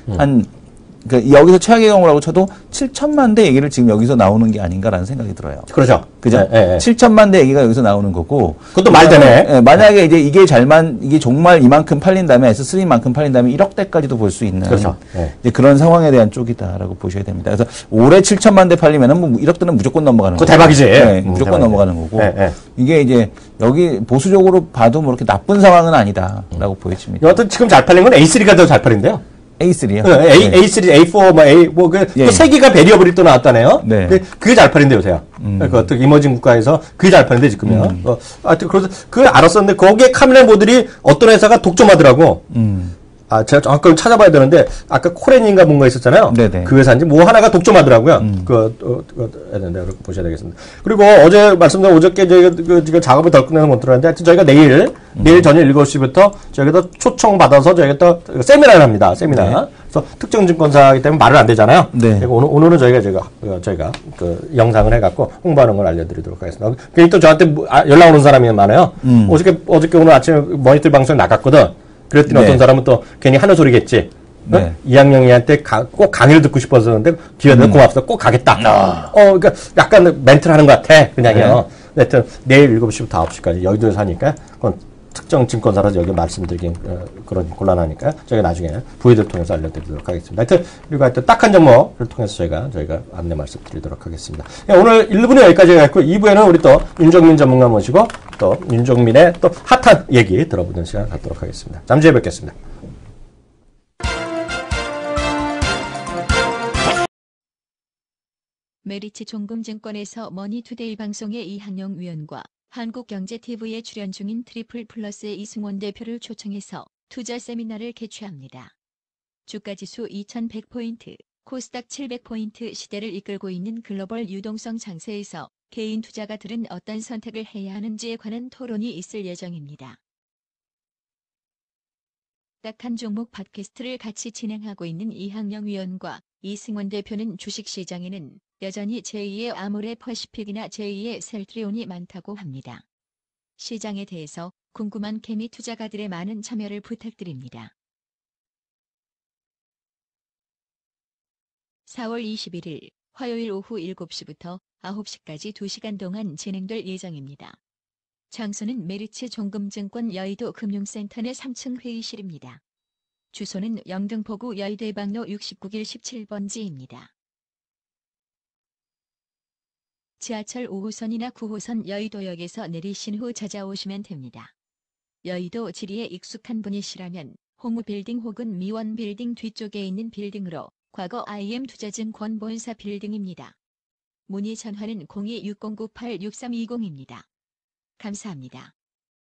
C: 여기서 최악의 경우라고 쳐도 7천만 대 얘기를 지금 여기서 나오는 게 아닌가라는 생각이 들어요.
B: 그렇죠.
C: 그죠?
B: 네, 네, 네.
C: 7천만 대 얘기가 여기서 나오는 거고.
B: 그것도 말 되네.
C: 예, 만약에 이제 이게 정말 이만큼 팔린다면, S3만큼 팔린다면 1억 대까지도 볼 수 있는.
B: 그렇죠. 네.
C: 이제 그런 상황에 대한 쪽이다라고 보셔야 됩니다. 그래서 올해 7천만 대 팔리면은 뭐 1억 대는 무조건 넘어가는
B: 그거
C: 거고.
B: 대박이지.
C: 네, 무조건
B: 대박이지.
C: 넘어가는 거고.
B: 네, 네.
C: 이게 이제 여기 보수적으로 봐도 뭐 이렇게 나쁜 상황은 아니다라고 보여집니다.
B: 여하튼 지금 잘 팔린 건 A3가 더 잘 팔린대요.
C: A3요?
B: A3, A4, 뭐 A, 뭐 그,
C: 예.
B: 또 세 개가 베리어블이 또 나왔다네요.
C: 네.
B: 그게 잘 팔린대 요새요. 그 어떤 이머징 국가에서 그게 잘 팔린대 지금요. 하여튼 그래서 그걸 알았었는데 거기에 카메라 모듈이 어떤 회사가 독점하더라고. 제가 정확하게 찾아봐야 되는데 아까 코렌인가 뭔가 있었잖아요.
C: 네네.
B: 그 회사인지 뭐 하나가 독점하더라고요. 보셔야 되겠습니다. 그리고 어제 말씀드린 어저께 저희가 지금 작업을 덜 끝내서 못 들었는데 하여튼 저희가 내일 저녁 7시부터 저희가 또 초청 받아서 저희가 또 세미나를 합니다. 세미나.
C: 네.
B: 그래서 특정 증권사이기 때문에 말을 안 되잖아요.
C: 네.
B: 그리고 오늘은 저희가 그 영상을 해갖고 홍보하는 걸 알려드리도록 하겠습니다. 괜히 또 저한테 연락 오는 사람이 많아요. 어저께 오늘 아침에 모니터 방송에 나갔거든. 그랬더니
C: 네.
B: 어떤 사람은 또 괜히 하는 소리겠지.
C: 네.
B: 이학영이한테 꼭 강의를 듣고 싶었었는데 기회는 고맙습니다. 꼭 가겠다. 그러니까 약간 멘트를 하는 것 같아. 그냥요. 하여튼 내일 7시부터 9시까지 여의도에 사니까 그건 특정 증권사라서 여기 말씀드리긴 그런 곤란하니까 저희가 나중에 부회들 통해서 알려드리도록 하겠습니다. 하여튼 그리고 하여튼 딱한 정보를 통해서 저희가 안내 말씀드리도록 하겠습니다. 오늘 1부는 여기까지 하겠고 2부에는 우리 또 윤종민 전문가 모시고 또 윤종민의 또 핫한 얘기 들어보는 시간 갖도록 하겠습니다. 잠시 후에 뵙겠습니다.
A: 메리츠 종금증권에서 머니투데이 방송의 이항영 위원과 한국경제TV에 출연 중인 트리플 플러스의 이승원 대표를 초청해서 투자 세미나를 개최합니다. 주가지수 2100포인트, 코스닥 700포인트 시대를 이끌고 있는 글로벌 유동성 장세에서 개인 투자가들은 어떤 선택을 해야 하는지에 관한 토론이 있을 예정입니다. 딱한 종목 팟캐스트를 같이 진행하고 있는 이항영 위원과 이승원 대표는 주식시장에는 여전히 제2의 아모레 퍼시픽이나 제2의 셀트리온이 많다고 합니다. 시장에 대해서 궁금한 개미 투자가들의 많은 참여를 부탁드립니다. 4월 21일 화요일 오후 7시부터 9시까지 2시간 동안 진행될 예정입니다. 장소는 메리츠 종금증권 여의도 금융센터 내 3층 회의실입니다. 주소는 영등포구 여의대방로 69길 17번지입니다. 지하철 5호선이나 9호선 여의도역에서 내리신 후 찾아오시면 됩니다. 여의도 지리에 익숙한 분이시라면 홍우빌딩 혹은 미원빌딩 뒤쪽에 있는 빌딩으로 과거 IM투자증권 본사 빌딩입니다. 문의 전화는 02-6098-6320입니다. 감사합니다.